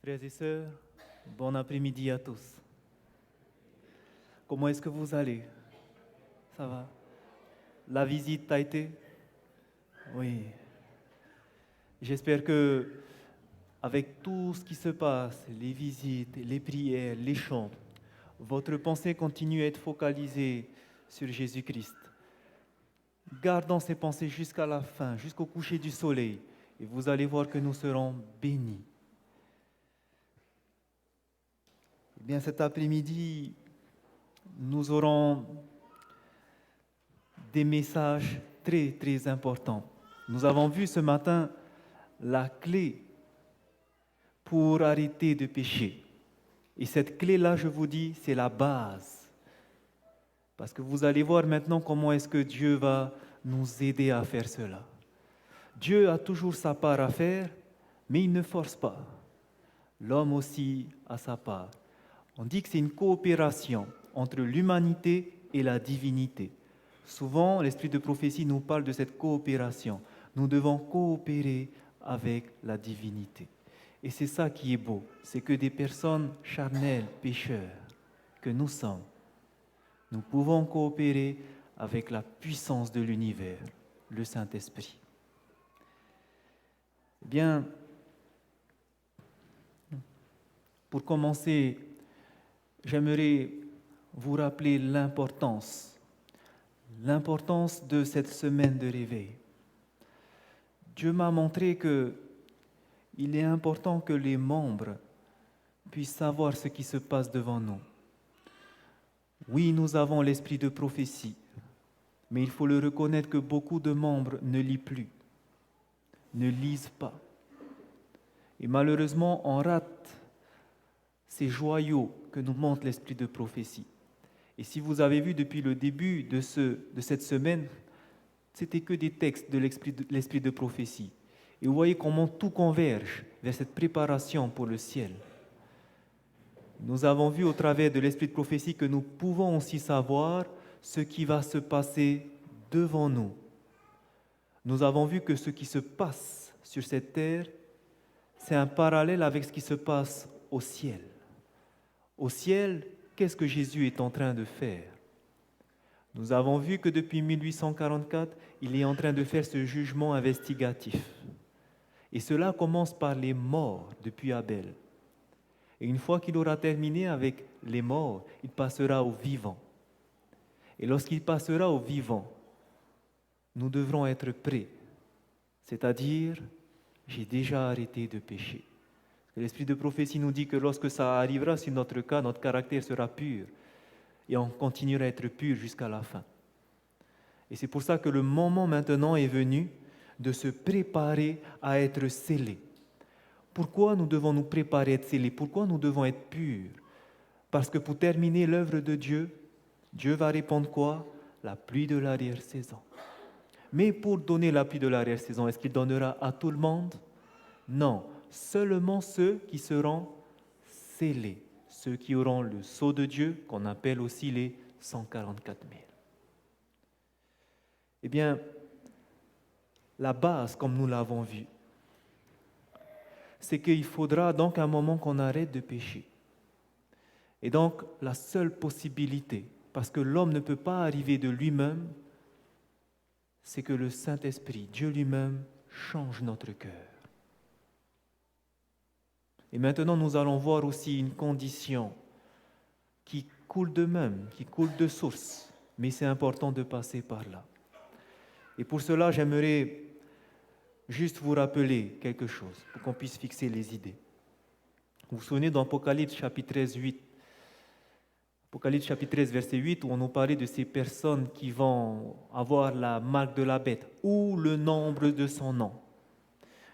Frères et sœurs, bon après-midi à tous. Comment est-ce que vous allez? Ça va? La visite a été? Oui. J'espère que avec tout ce qui se passe, les visites, les prières, les chants, votre pensée continue à être focalisée sur Jésus-Christ. Gardons ces pensées jusqu'à la fin, jusqu'au coucher du soleil, et vous allez voir que nous serons bénis. Eh bien, cet après-midi, nous aurons des messages très, très importants. Nous avons vu ce matin la clé pour arrêter de pécher. Et cette clé-là, je vous dis, c'est la base. Parce que vous allez voir maintenant comment est-ce que Dieu va nous aider à faire cela. Dieu a toujours sa part à faire, mais il ne force pas. L'homme aussi a sa part. On dit que c'est une coopération entre l'humanité et la divinité. Souvent, l'esprit de prophétie nous parle de cette coopération. Nous devons coopérer avec la divinité. Et c'est ça qui est beau, c'est que des personnes charnelles, pécheurs, que nous sommes, nous pouvons coopérer avec la puissance de l'univers, le Saint-Esprit. Eh bien, pour commencer, j'aimerais vous rappeler l'importance de cette semaine de réveil. Dieu m'a montré qu'il est important que les membres puissent savoir ce qui se passe devant nous. Oui, nous avons l'esprit de prophétie, mais il faut le reconnaître que beaucoup de membres ne lisent plus, ne lisent pas. Et malheureusement, on rate ces joyaux que nous montre l'esprit de prophétie. Et si vous avez vu depuis le début de cette semaine, c'était que des textes de l'esprit de prophétie. Et vous voyez comment tout converge vers cette préparation pour le ciel. Nous avons vu au travers de l'esprit de prophétie que nous pouvons aussi savoir ce qui va se passer devant nous. Nous avons vu que ce qui se passe sur cette terre, c'est un parallèle avec ce qui se passe au ciel. Au ciel, qu'est-ce que Jésus est en train de faire? Nous avons vu que depuis 1844, il est en train de faire ce jugement investigatif. Et cela commence par les morts depuis Abel. Et une fois qu'il aura terminé avec les morts, il passera aux vivants. Et lorsqu'il passera aux vivants, nous devrons être prêts. C'est-à-dire, j'ai déjà arrêté de pécher. L'esprit de prophétie nous dit que lorsque ça arrivera sur notre cas, notre caractère sera pur. Et on continuera à être pur jusqu'à la fin. Et c'est pour ça que le moment maintenant est venu de se préparer à être scellés. Pourquoi nous devons nous préparer à être scellés? Pourquoi nous devons être purs? Parce que pour terminer l'œuvre de Dieu, Dieu va répondre quoi? La pluie de l'arrière-saison. Mais pour donner la pluie de l'arrière-saison, est-ce qu'il donnera à tout le monde? Non, seulement ceux qui seront scellés, ceux qui auront le sceau de Dieu, qu'on appelle aussi les 144 000. Eh bien, la base, comme nous l'avons vu, c'est qu'il faudra donc un moment qu'on arrête de pécher. Et donc, la seule possibilité, parce que l'homme ne peut pas arriver de lui-même, c'est que le Saint-Esprit, Dieu lui-même, change notre cœur. Et maintenant, nous allons voir aussi une condition qui coule de même, qui coule de source, mais c'est important de passer par là. Et pour cela, j'aimerais juste vous rappeler quelque chose, pour qu'on puisse fixer les idées. Vous vous souvenez d'Apocalypse chapitre 13, 8, Apocalypse chapitre 13, verset 8, où on nous parlait de ces personnes qui vont avoir la marque de la bête ou le nombre de son nom.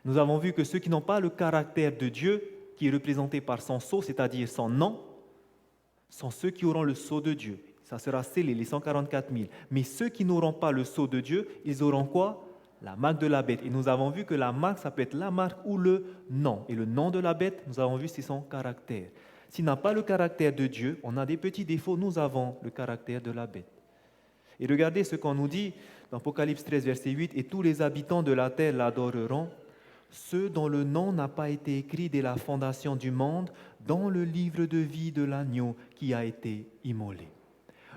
Nous avons vu que ceux qui n'ont pas le caractère de Dieu, qui est représenté par son sceau, c'est-à-dire son nom, sont ceux qui auront le sceau de Dieu. Ça sera scellé, les 144 000. Mais ceux qui n'auront pas le sceau de Dieu, ils auront quoi? La marque de la bête. Et nous avons vu que la marque, ça peut être la marque ou le nom. Et le nom de la bête, nous avons vu, c'est son caractère. S'il n'a pas le caractère de Dieu, on a des petits défauts, nous avons le caractère de la bête. Et regardez ce qu'on nous dit dans Apocalypse 13, verset 8, « Et tous les habitants de la terre l'adoreront, ceux dont le nom n'a pas été écrit dès la fondation du monde dans le livre de vie de l'agneau qui a été immolé.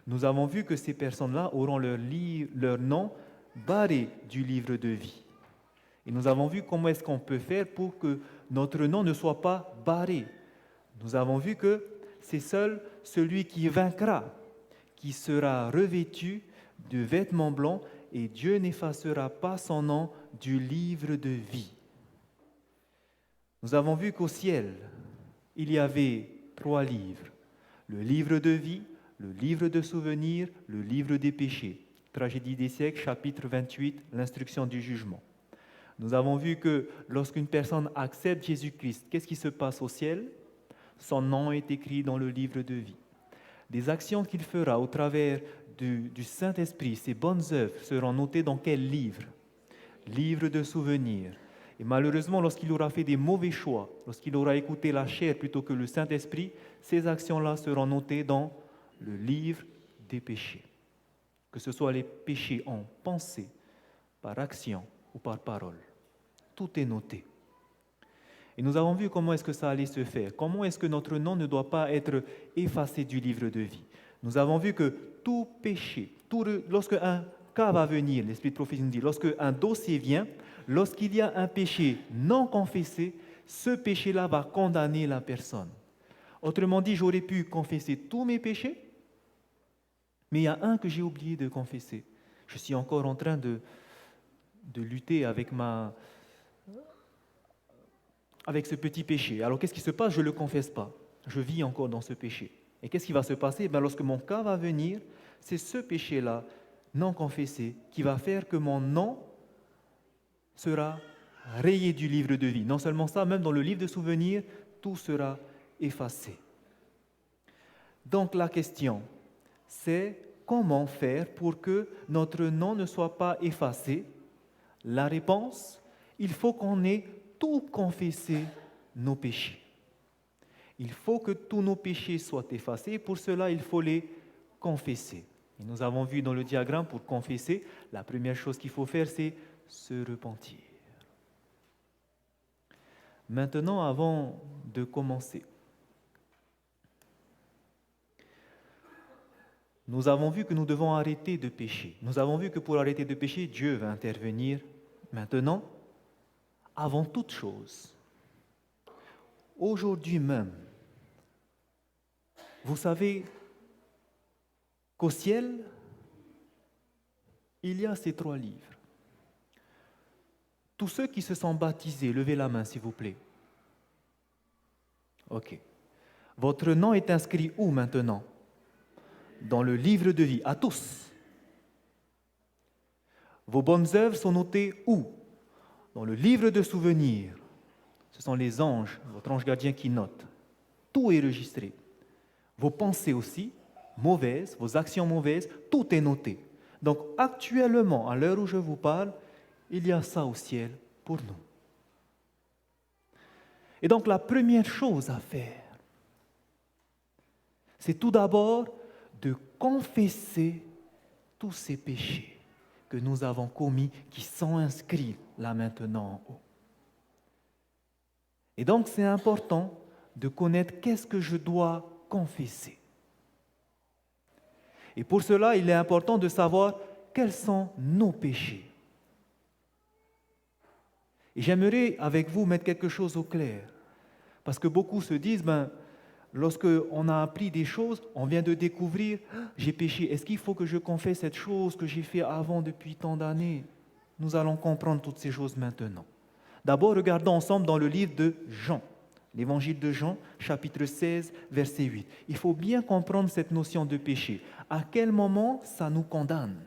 Nous avons vu que ces personnes-là auront leur nom barré du livre de vie. Et nous avons vu comment est-ce qu'on peut faire pour que notre nom ne soit pas barré. Nous avons vu que c'est seul celui qui vaincra, qui sera revêtu de vêtements blancs, et Dieu n'effacera pas son nom du livre de vie. Nous avons vu qu'au ciel, il y avait 3 livres. Le livre de vie, le livre de souvenirs, le livre des péchés. Tragédie des siècles, chapitre 28, l'instruction du jugement. Nous avons vu que lorsqu'une personne accepte Jésus-Christ, qu'est-ce qui se passe au ciel? Son nom est écrit dans le livre de vie. Les actions qu'il fera au travers du Saint-Esprit, ses bonnes œuvres, seront notées dans quel livre? Livre de souvenirs. Et malheureusement, lorsqu'il aura fait des mauvais choix, lorsqu'il aura écouté la chair plutôt que le Saint-Esprit, ces actions-là seront notées dans le livre des péchés. Que ce soit les péchés en pensée, par action ou par parole. Tout est noté. Et nous avons vu comment est-ce que ça allait se faire. Comment est-ce que notre nom ne doit pas être effacé du livre de vie. Nous avons vu que tout péché, lorsque un cas va venir, l'Esprit de prophétie nous dit, lorsque un dossier vient, lorsqu'il y a un péché non confessé, ce péché-là va condamner la personne. Autrement dit, j'aurais pu confesser tous mes péchés, mais il y a un que j'ai oublié de confesser. Je suis encore en train de lutter avec ce petit péché. Alors qu'est-ce qui se passe? Je ne le confesse pas. Je vis encore dans ce péché. Et qu'est-ce qui va se passer? Lorsque mon cas va venir, c'est ce péché-là, non confessé, qui va faire que mon nom sera rayé du livre de vie. Non seulement ça, même dans le livre de souvenirs, tout sera effacé. Donc la question, c'est comment faire pour que notre nom ne soit pas effacé? La réponse, il faut qu'on ait tout confessé nos péchés. Il faut que tous nos péchés soient effacés. Pour cela, il faut les confesser. Et nous avons vu dans le diagramme, pour confesser, la première chose qu'il faut faire, c'est se repentir. Maintenant, avant de commencer, nous avons vu que nous devons arrêter de pécher. Nous avons vu que pour arrêter de pécher, Dieu va intervenir. Maintenant, avant toute chose, aujourd'hui même, vous savez qu'au ciel, il y a ces 3 livres. Tous ceux qui se sont baptisés, levez la main s'il vous plaît. Ok. Votre nom est inscrit où maintenant? Dans le livre de vie, à tous. Vos bonnes œuvres sont notées où? Dans le livre de souvenirs. Ce sont les anges, votre ange gardien qui note. Tout est registré. Vos pensées aussi, mauvaises, vos actions mauvaises, tout est noté. Donc actuellement, à l'heure où je vous parle, il y a ça au ciel pour nous. Et donc la première chose à faire, c'est tout d'abord de confesser tous ces péchés que nous avons commis, qui sont inscrits là maintenant en haut. Et donc c'est important de connaître qu'est-ce que je dois confesser. Et pour cela, il est important de savoir quels sont nos péchés. Et j'aimerais avec vous mettre quelque chose au clair. Parce que beaucoup se disent, lorsqu'on a appris des choses, on vient de découvrir, j'ai péché. Est-ce qu'il faut que je confesse cette chose que j'ai fait avant depuis tant d'années? Nous allons comprendre toutes ces choses maintenant. D'abord, regardons ensemble dans le livre de Jean. L'évangile de Jean, chapitre 16, verset 8. Il faut bien comprendre cette notion de péché. À quel moment ça nous condamne?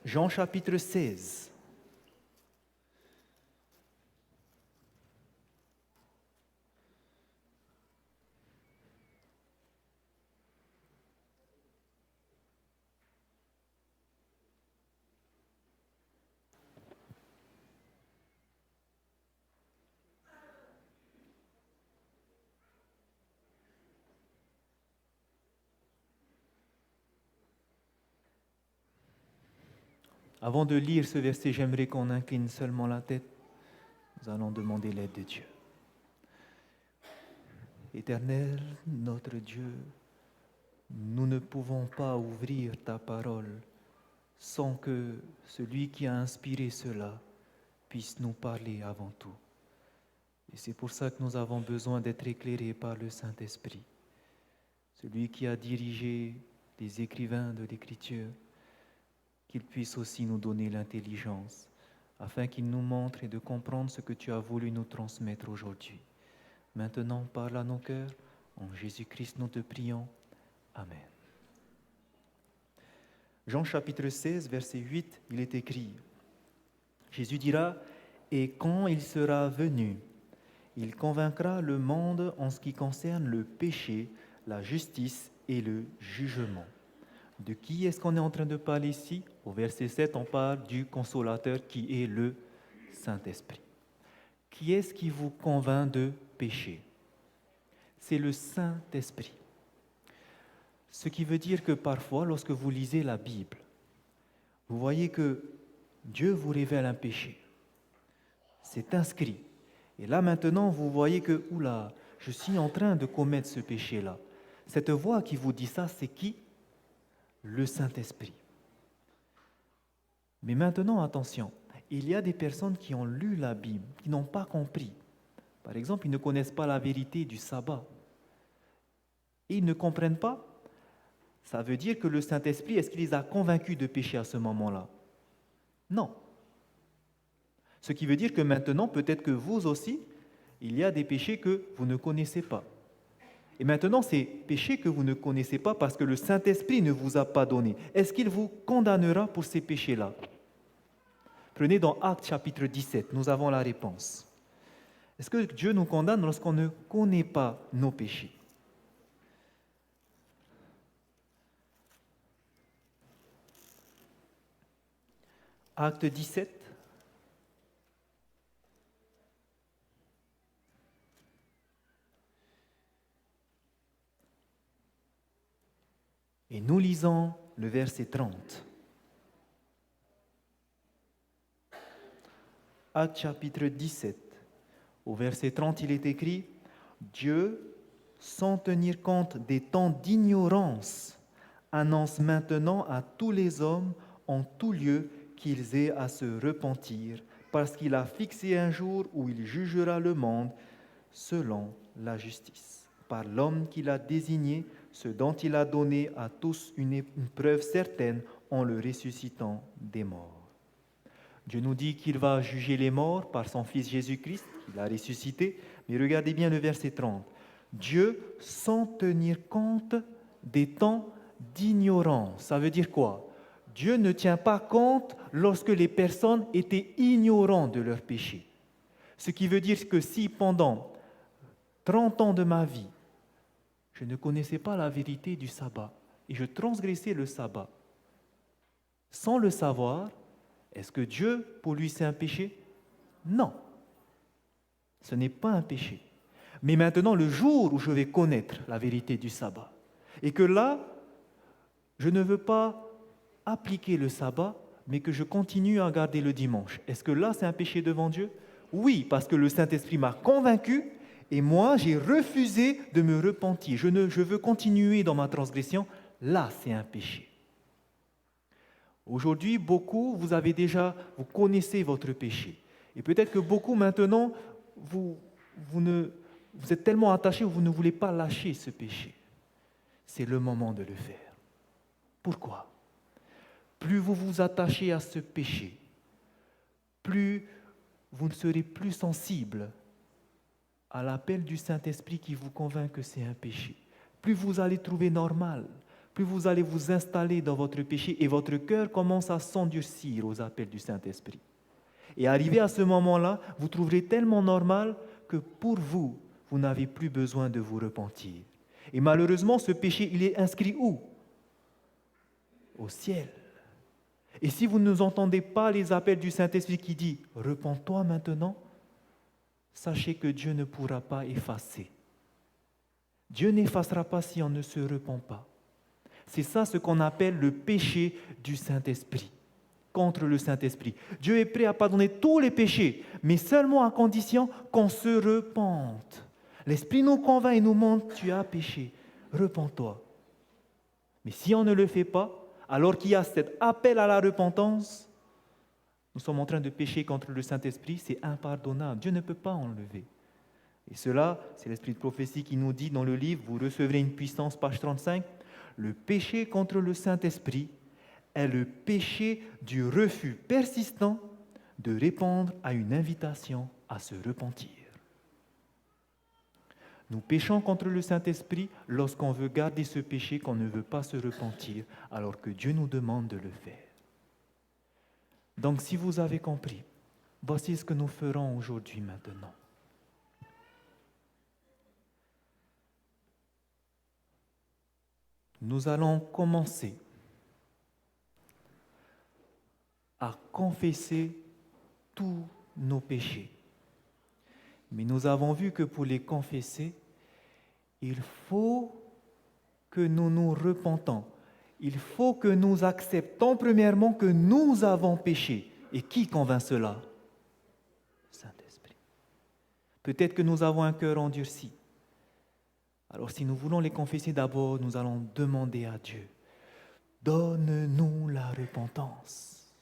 Jean chapitre 16. Avant de lire ce verset, j'aimerais qu'on incline seulement la tête. Nous allons demander l'aide de Dieu. Éternel, notre Dieu, nous ne pouvons pas ouvrir ta parole sans que celui qui a inspiré cela puisse nous parler avant tout. Et c'est pour ça que nous avons besoin d'être éclairés par le Saint-Esprit, celui qui a dirigé les écrivains de l'Écriture, qu'il puisse aussi nous donner l'intelligence, afin qu'il nous montre et de comprendre ce que tu as voulu nous transmettre aujourd'hui. Maintenant, parle à nos cœurs. En Jésus-Christ, nous te prions. Amen. Jean chapitre 16, verset 8, il est écrit, Jésus dira, « Et quand il sera venu, il convaincra le monde en ce qui concerne le péché, la justice et le jugement. » De qui est-ce qu'on est en train de parler ici? Au verset 7, on parle du Consolateur qui est le Saint-Esprit. Qui est-ce qui vous convainc de péché? C'est le Saint-Esprit. Ce qui veut dire que parfois, lorsque vous lisez la Bible, vous voyez que Dieu vous révèle un péché. C'est inscrit. Et là maintenant, vous voyez que, oula, je suis en train de commettre ce péché-là. Cette voix qui vous dit ça, c'est qui? Le Saint-Esprit. Mais maintenant, attention, il y a des personnes qui ont lu la Bible, qui n'ont pas compris. Par exemple, ils ne connaissent pas la vérité du sabbat. Et ils ne comprennent pas. Ça veut dire que le Saint-Esprit, est-ce qu'il les a convaincus de péché à ce moment-là? Non. Ce qui veut dire que maintenant, peut-être que vous aussi, il y a des péchés que vous ne connaissez pas. Et maintenant, ces péchés que vous ne connaissez pas parce que le Saint-Esprit ne vous a pas donné, est-ce qu'il vous condamnera pour ces péchés-là? Prenez dans Actes chapitre 17, nous avons la réponse. Est-ce que Dieu nous condamne lorsqu'on ne connaît pas nos péchés? Acte 17. Et nous lisons le verset 30. Acte chapitre 17, au verset 30, il est écrit « Dieu, sans tenir compte des temps d'ignorance, annonce maintenant à tous les hommes en tout lieu qu'ils aient à se repentir, parce qu'il a fixé un jour où il jugera le monde selon la justice, par l'homme qu'il a désigné, ce dont il a donné à tous une preuve certaine en le ressuscitant des morts. » Dieu nous dit qu'il va juger les morts par son Fils Jésus-Christ, qu'il a ressuscité. Mais regardez bien le verset 30. Dieu, sans tenir compte des temps d'ignorance. Ça veut dire quoi? Dieu ne tient pas compte lorsque les personnes étaient ignorantes de leurs péchés. Ce qui veut dire que si pendant 30 ans de ma vie, je ne connaissais pas la vérité du sabbat et je transgressais le sabbat, sans le savoir, est-ce que Dieu, pour lui, c'est un péché? Non. Ce n'est pas un péché. Mais maintenant, le jour où je vais connaître la vérité du sabbat, et que là, je ne veux pas appliquer le sabbat, mais que je continue à garder le dimanche, est-ce que là, c'est un péché devant Dieu? Oui, parce que le Saint-Esprit m'a convaincu, et moi, j'ai refusé de me repentir. Je veux continuer dans ma transgression. Là, c'est un péché. Aujourd'hui, beaucoup, vous connaissez votre péché. Et peut-être que beaucoup maintenant, vous êtes tellement attachés, vous ne voulez pas lâcher ce péché. C'est le moment de le faire. Pourquoi? Plus vous vous attachez à ce péché, plus vous ne serez plus sensible à l'appel du Saint-Esprit qui vous convainc que c'est un péché. Plus vous allez trouver normal, plus vous allez vous installer dans votre péché et votre cœur commence à s'endurcir aux appels du Saint-Esprit. Et arrivé à ce moment-là, vous trouverez tellement normal que pour vous, vous n'avez plus besoin de vous repentir. Et malheureusement, ce péché, il est inscrit où? Au ciel. Et si vous ne entendez pas les appels du Saint-Esprit qui dit « Repens-toi maintenant », sachez que Dieu ne pourra pas effacer. Dieu n'effacera pas si on ne se repent pas. C'est ça ce qu'on appelle le péché du Saint-Esprit. contre le Saint-Esprit. Dieu est prêt à pardonner tous les péchés, mais seulement à condition qu'on se repente. L'Esprit nous convainc et nous montre, tu as péché, repens-toi. Mais si on ne le fait pas, alors qu'il y a cet appel à la repentance, nous sommes en train de pécher contre le Saint-Esprit, c'est impardonnable. Dieu ne peut pas enlever. Et cela, c'est l'esprit de prophétie qui nous dit dans le livre, vous recevrez une puissance, page 35, le péché contre le Saint-Esprit est le péché du refus persistant de répondre à une invitation à se repentir. Nous péchons contre le Saint-Esprit lorsqu'on veut garder ce péché, qu'on ne veut pas se repentir, alors que Dieu nous demande de le faire. Donc, si vous avez compris, voici ce que nous ferons aujourd'hui maintenant. Nous allons commencer à confesser tous nos péchés. Mais nous avons vu que pour les confesser, il faut que nous nous repentons. Il faut que nous acceptons premièrement que nous avons péché. Et qui convainc cela? Le Saint-Esprit. Peut-être que nous avons un cœur endurci. Alors si nous voulons les confesser d'abord, nous allons demander à Dieu, donne-nous la repentance.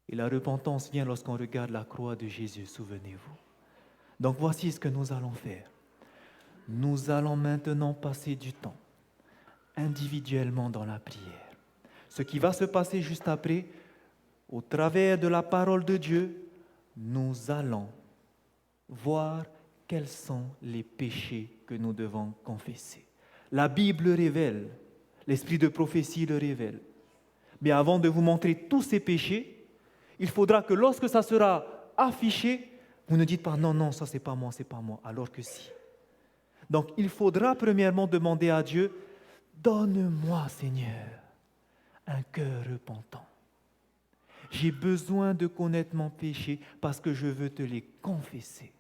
Et la repentance vient lorsqu'on regarde la croix de Jésus, souvenez-vous. Donc voici ce que nous allons faire. Nous allons maintenant passer du temps individuellement dans la prière. Ce qui va se passer juste après, au travers de la parole de Dieu, nous allons voir quels sont les péchés que nous devons confesser. La Bible révèle, l'esprit de prophétie le révèle. Mais avant de vous montrer tous ces péchés, il faudra que lorsque ça sera affiché, vous ne dites pas non, ça c'est pas moi, alors que si. Donc il faudra premièrement demander à Dieu, donne-moi Seigneur un cœur repentant. J'ai besoin de connaître mon péché parce que je veux te les confesser.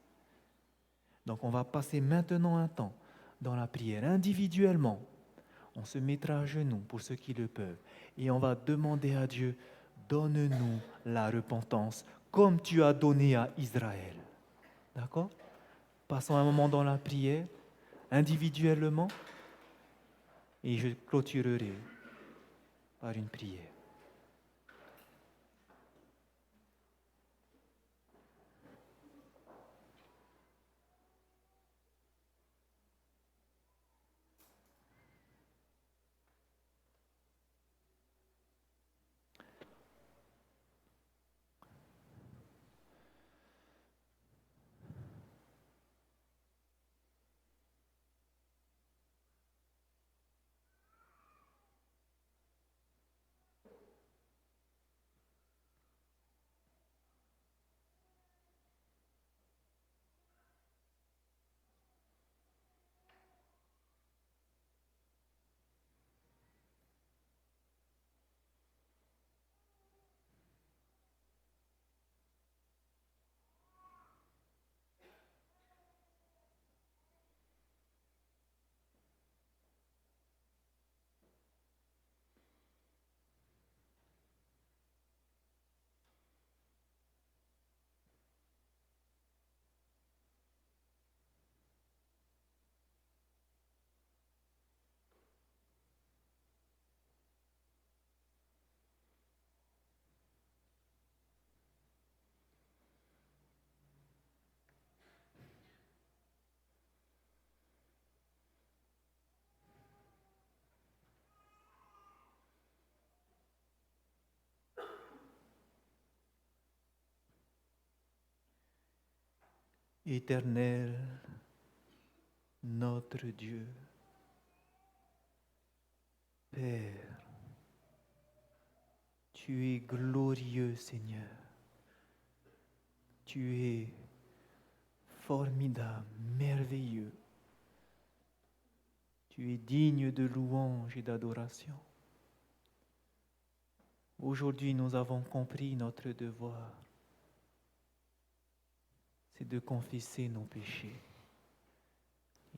Donc on va passer maintenant un temps dans la prière individuellement. On se mettra à genoux pour ceux qui le peuvent et on va demander à Dieu, donne-nous la repentance comme tu as donné à Israël. D'accord? Passons un moment dans la prière individuellement et je clôturerai par une prière. Éternel, notre Dieu, Père, tu es glorieux Seigneur, tu es formidable, merveilleux, tu es digne de louange et d'adoration. Aujourd'hui, nous avons compris notre devoir, c'est de confesser nos péchés.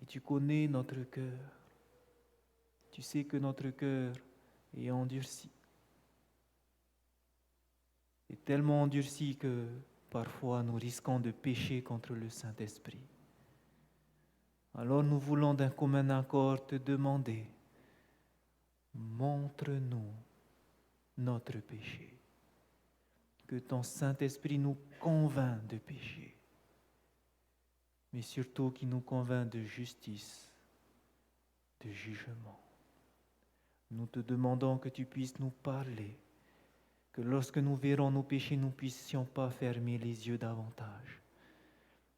Et tu connais notre cœur. Tu sais que notre cœur est endurci. tellement endurci que parfois nous risquons de pécher contre le Saint-Esprit. Alors nous voulons d'un commun accord te demander, montre-nous notre péché, que ton Saint-Esprit nous convainc de péché, mais surtout qu'il nous convainc de justice, de jugement. Nous te demandons que tu puisses nous parler, que lorsque nous verrons nos péchés, nous ne puissions pas fermer les yeux davantage,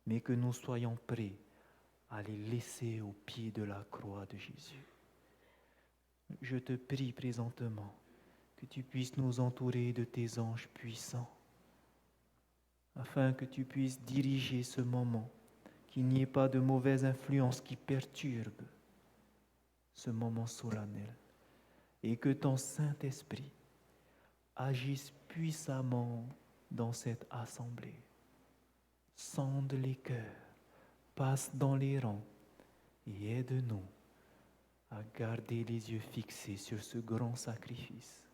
mais que nous soyons prêts à les laisser au pied de la croix de Jésus. Je te prie présentement que tu puisses nous entourer de tes anges puissants, afin que tu puisses diriger ce moment, qu'il n'y ait pas de mauvaise influence qui perturbe ce moment solennel, et que ton Saint-Esprit agisse puissamment dans cette assemblée. Sonde les cœurs, passe dans les rangs et aide-nous à garder les yeux fixés sur ce grand sacrifice.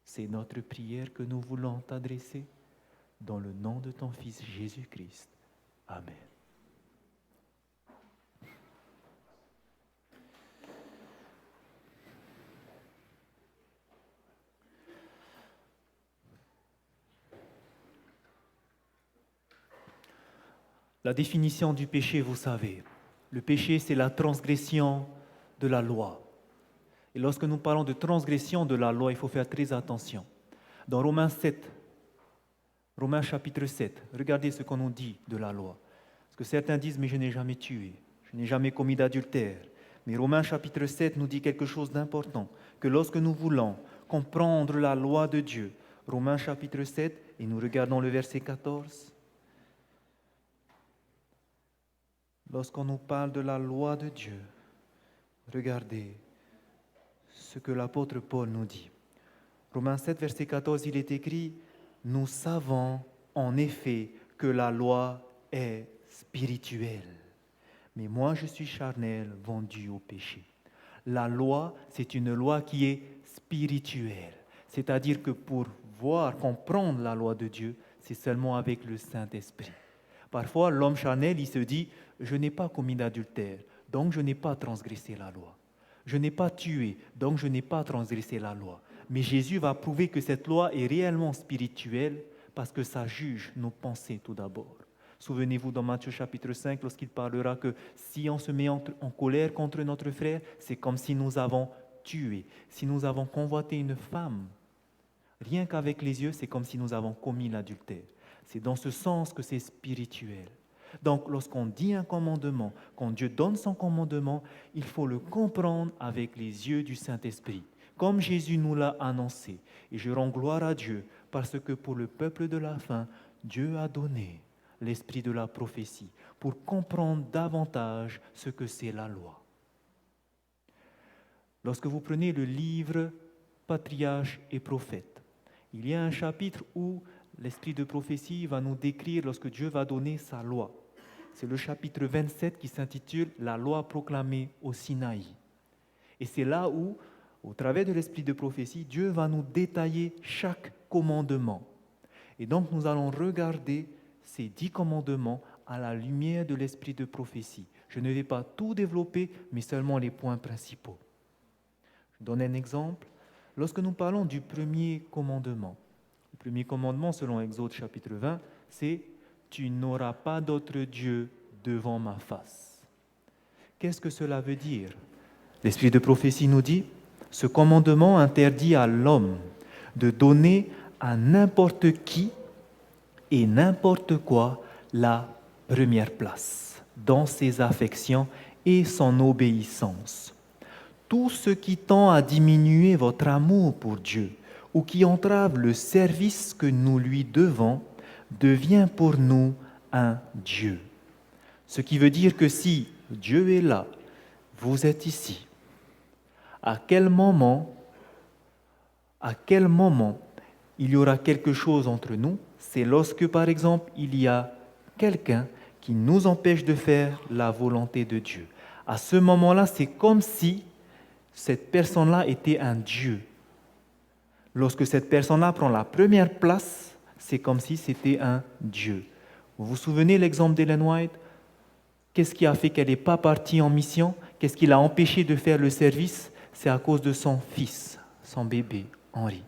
C'est notre prière que nous voulons t'adresser dans le nom de ton Fils Jésus-Christ. Amen. La définition du péché, vous savez, le péché, c'est la transgression de la loi. Et lorsque nous parlons de transgression de la loi, il faut faire très attention. Dans Romains chapitre 7, regardez ce qu'on nous dit de la loi. Parce que certains disent, mais je n'ai jamais tué, je n'ai jamais commis d'adultère. Mais Romains chapitre 7 nous dit quelque chose d'important, que lorsque nous voulons comprendre la loi de Dieu, Romains chapitre 7, et nous regardons le verset 14, lorsqu'on nous parle de la loi de Dieu, regardez ce que l'apôtre Paul nous dit. Romains 7, verset 14, il est écrit « Nous savons en effet que la loi est spirituelle, mais moi je suis charnel, vendu au péché. » La loi, c'est une loi qui est spirituelle, c'est-à-dire que pour voir, comprendre la loi de Dieu, c'est seulement avec le Saint-Esprit. Parfois, l'homme charnel, il se dit « Je n'ai pas commis d'adultère, donc je n'ai pas transgressé la loi. Je n'ai pas tué, donc je n'ai pas transgressé la loi. » Mais Jésus va prouver que cette loi est réellement spirituelle parce que ça juge nos pensées tout d'abord. Souvenez-vous dans Matthieu chapitre 5, lorsqu'il parlera que si on se met en colère contre notre frère, c'est comme si nous avons tué. Si nous avons convoité une femme, rien qu'avec les yeux, c'est comme si nous avons commis l'adultère. C'est dans ce sens que c'est spirituel. Donc, lorsqu'on dit un commandement, quand Dieu donne son commandement, il faut le comprendre avec les yeux du Saint-Esprit, comme Jésus nous l'a annoncé. Et je rends gloire à Dieu, parce que pour le peuple de la fin, Dieu a donné l'esprit de la prophétie, pour comprendre davantage ce que c'est la loi. Lorsque vous prenez le livre Patriarches et prophètes, il y a un chapitre où l'esprit de prophétie va nous décrire lorsque Dieu va donner sa loi. C'est le chapitre 27 qui s'intitule « La loi proclamée au Sinaï ». Et c'est là où, au travers de l'esprit de prophétie, Dieu va nous détailler chaque commandement. Et donc nous allons regarder ces 10 commandements à la lumière de l'esprit de prophétie. Je ne vais pas tout développer, mais seulement les points principaux. Je donne un exemple. Lorsque nous parlons du premier commandement, le premier commandement, selon Exode chapitre 20, c'est « Tu n'auras pas d'autre Dieu devant ma face ». Qu'est-ce que cela veut dire? L'esprit de prophétie nous dit « Ce commandement interdit à l'homme de donner à n'importe qui et n'importe quoi la première place dans ses affections et son obéissance. Tout ce qui tend à diminuer votre amour pour Dieu ou qui entrave le service que nous lui devons devient pour nous un Dieu. Ce qui veut dire que si Dieu est là, vous êtes ici, à quel moment il y aura quelque chose entre nous? C'est lorsque, par exemple, il y a quelqu'un qui nous empêche de faire la volonté de Dieu. À ce moment-là, c'est comme si cette personne-là était un Dieu. Lorsque cette personne-là prend la première place, c'est comme si c'était un Dieu. Vous vous souvenez l'exemple d'Ellen White? Qu'est-ce qui a fait qu'elle n'est pas partie en mission? Qu'est-ce qui l'a empêchée de faire le service? C'est à cause de son fils, son bébé, Henri.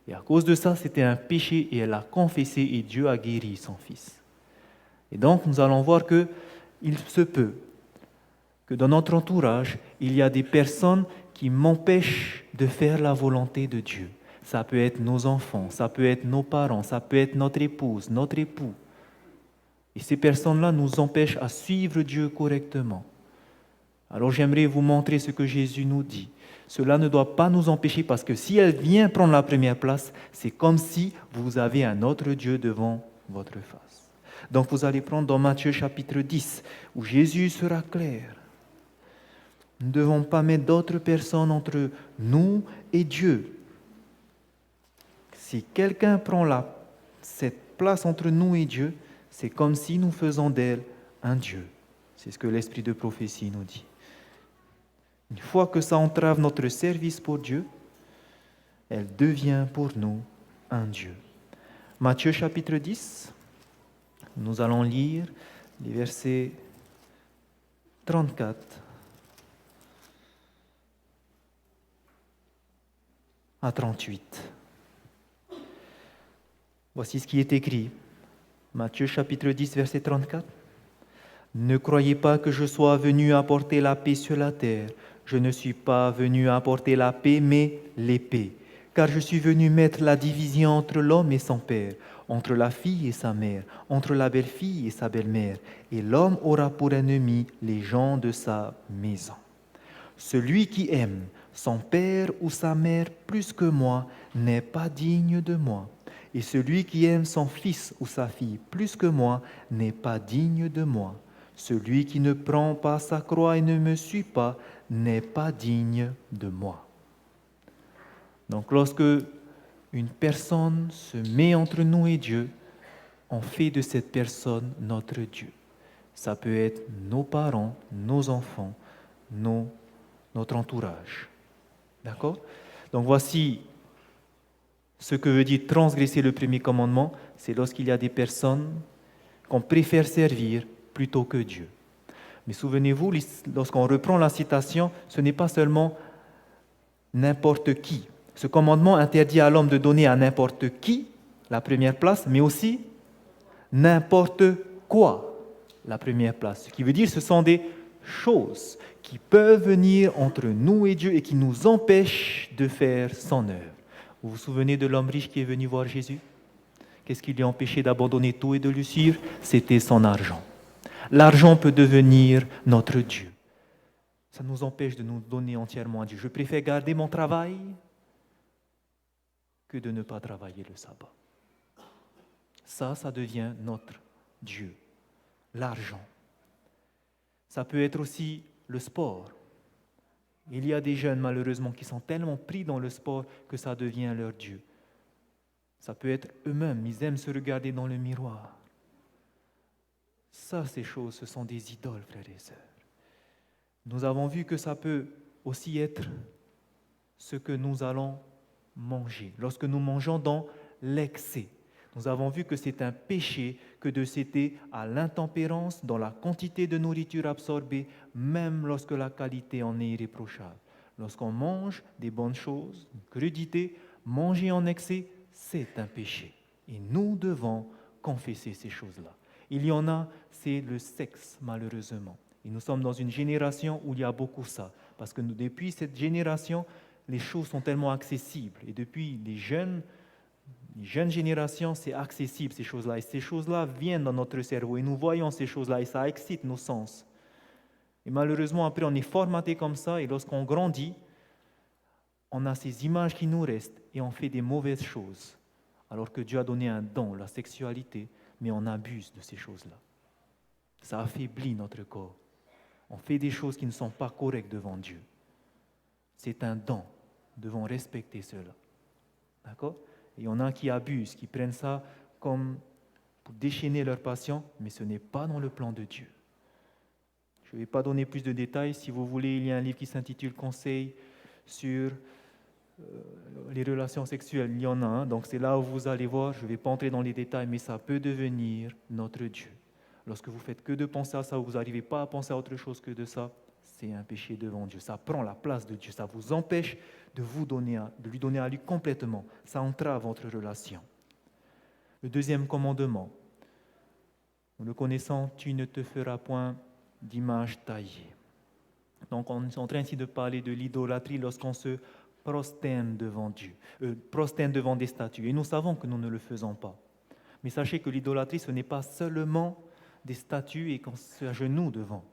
Et à cause de ça, c'était un péché et elle a confessé et Dieu a guéri son fils. Et donc, nous allons voir qu'il se peut que dans notre entourage, il y a des personnes qui m'empêchent de faire la volonté de Dieu. Ça peut être nos enfants, ça peut être nos parents, ça peut être notre épouse, notre époux. Et ces personnes-là nous empêchent à suivre Dieu correctement. Alors j'aimerais vous montrer ce que Jésus nous dit. Cela ne doit pas nous empêcher parce que si elle vient prendre la première place, c'est comme si vous avez un autre Dieu devant votre face. Donc vous allez prendre dans Matthieu chapitre 10, où Jésus sera clair. Nous ne devons pas mettre d'autres personnes entre nous et Dieu. Si quelqu'un prend cette place entre nous et Dieu, c'est comme si nous faisons d'elle un Dieu. C'est ce que l'esprit de prophétie nous dit. Une fois que ça entrave notre service pour Dieu, elle devient pour nous un Dieu. Matthieu chapitre 10, nous allons lire les versets 34 à 38. Voici ce qui est écrit. Matthieu chapitre 10, verset 34. Ne croyez pas que je sois venu apporter la paix sur la terre. Je ne suis pas venu apporter la paix, mais l'épée. Car je suis venu mettre la division entre l'homme et son père, entre la fille et sa mère, entre la belle-fille et sa belle-mère. Et l'homme aura pour ennemi les gens de sa maison. Celui qui aime son père ou sa mère plus que moi n'est pas digne de moi. Et celui qui aime son fils ou sa fille plus que moi n'est pas digne de moi. Celui qui ne prend pas sa croix et ne me suit pas n'est pas digne de moi. Donc lorsque une personne se met entre nous et Dieu, on fait de cette personne notre Dieu. Ça peut être nos parents, nos enfants, notre entourage. D'accord? Donc voici ce que veut dire transgresser le premier commandement, c'est lorsqu'il y a des personnes qu'on préfère servir plutôt que Dieu. Mais souvenez-vous, lorsqu'on reprend la citation, ce n'est pas seulement n'importe qui. Ce commandement interdit à l'homme de donner à n'importe qui la première place, mais aussi n'importe quoi la première place. Ce qui veut dire que ce sont des choses qui peuvent venir entre nous et Dieu et qui nous empêchent de faire son œuvre. Vous vous souvenez de l'homme riche qui est venu voir Jésus? Qu'est-ce qui lui a empêché d'abandonner tout et de le suivre? C'était son argent. L'argent peut devenir notre Dieu. Ça nous empêche de nous donner entièrement à Dieu. Je préfère garder mon travail que de ne pas travailler le sabbat. Ça devient notre Dieu. L'argent. Ça peut être aussi le sport. Il y a des jeunes, malheureusement, qui sont tellement pris dans le sport que ça devient leur Dieu. Ça peut être eux-mêmes, ils aiment se regarder dans le miroir. Ça, ces choses, ce sont des idoles, frères et sœurs. Nous avons vu que ça peut aussi être ce que nous allons manger. Lorsque nous mangeons dans l'excès, nous avons vu que c'est un péché que de céder à l'intempérance dans la quantité de nourriture absorbée, même lorsque la qualité en est irréprochable. Lorsqu'on mange des bonnes choses, une crudité, manger en excès, c'est un péché. Et nous devons confesser ces choses-là. Il y en a, c'est le sexe, malheureusement. Et nous sommes dans une génération où il y a beaucoup ça. Parce que depuis cette génération, les choses sont tellement accessibles. Et depuis les jeunes générations, c'est accessible, ces choses-là. Et ces choses-là viennent dans notre cerveau. Et nous voyons ces choses-là et ça excite nos sens. Et malheureusement, après, on est formaté comme ça. Et lorsqu'on grandit, on a ces images qui nous restent et on fait des mauvaises choses. Alors que Dieu a donné un don, la sexualité, mais on abuse de ces choses-là. Ça affaiblit notre corps. On fait des choses qui ne sont pas correctes devant Dieu. C'est un don. Nous devons respecter cela. D'accord? Et il y en a qui abusent, qui prennent ça comme pour déchaîner leur passion, mais ce n'est pas dans le plan de Dieu. Je ne vais pas donner plus de détails. Si vous voulez, il y a un livre qui s'intitule « Conseils sur les relations sexuelles, il y en a un, donc c'est là où vous allez voir, je ne vais pas entrer dans les détails, mais ça peut devenir notre Dieu. Lorsque vous faites que de penser à ça, vous n'arrivez pas à penser à autre chose que de ça, c'est un péché devant Dieu. Ça prend la place de Dieu, ça vous empêche de lui donner à lui complètement. Ça entrave votre relation. Le deuxième commandement, nous le connaissons, tu ne te feras point d'image taillée. Donc on est en train ici de parler de l'idolâtrie lorsqu'on se prosterne devant Dieu, prosterne devant des statues. Et nous savons que nous ne le faisons pas. Mais sachez que l'idolâtrie, ce n'est pas seulement des statues et qu'on s'agenouille devant.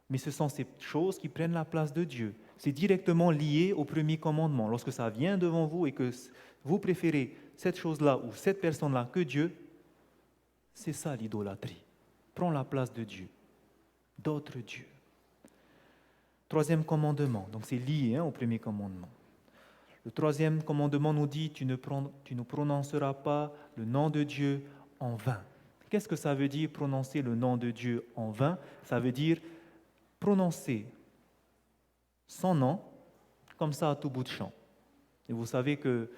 Mais ce sont ces choses qui prennent la place de Dieu. C'est directement lié au premier commandement. Lorsque ça vient devant vous et que vous préférez cette chose-là ou cette personne-là que Dieu, c'est ça l'idolâtrie. Prend la place de Dieu, d'autres dieux. Troisième commandement, donc c'est lié au premier commandement. Le troisième commandement nous dit, tu ne prononceras pas le nom de Dieu en vain. Qu'est-ce que ça veut dire prononcer le nom de Dieu en vain? Ça veut dire prononcer son nom comme ça à tout bout de champ. Et vous savez que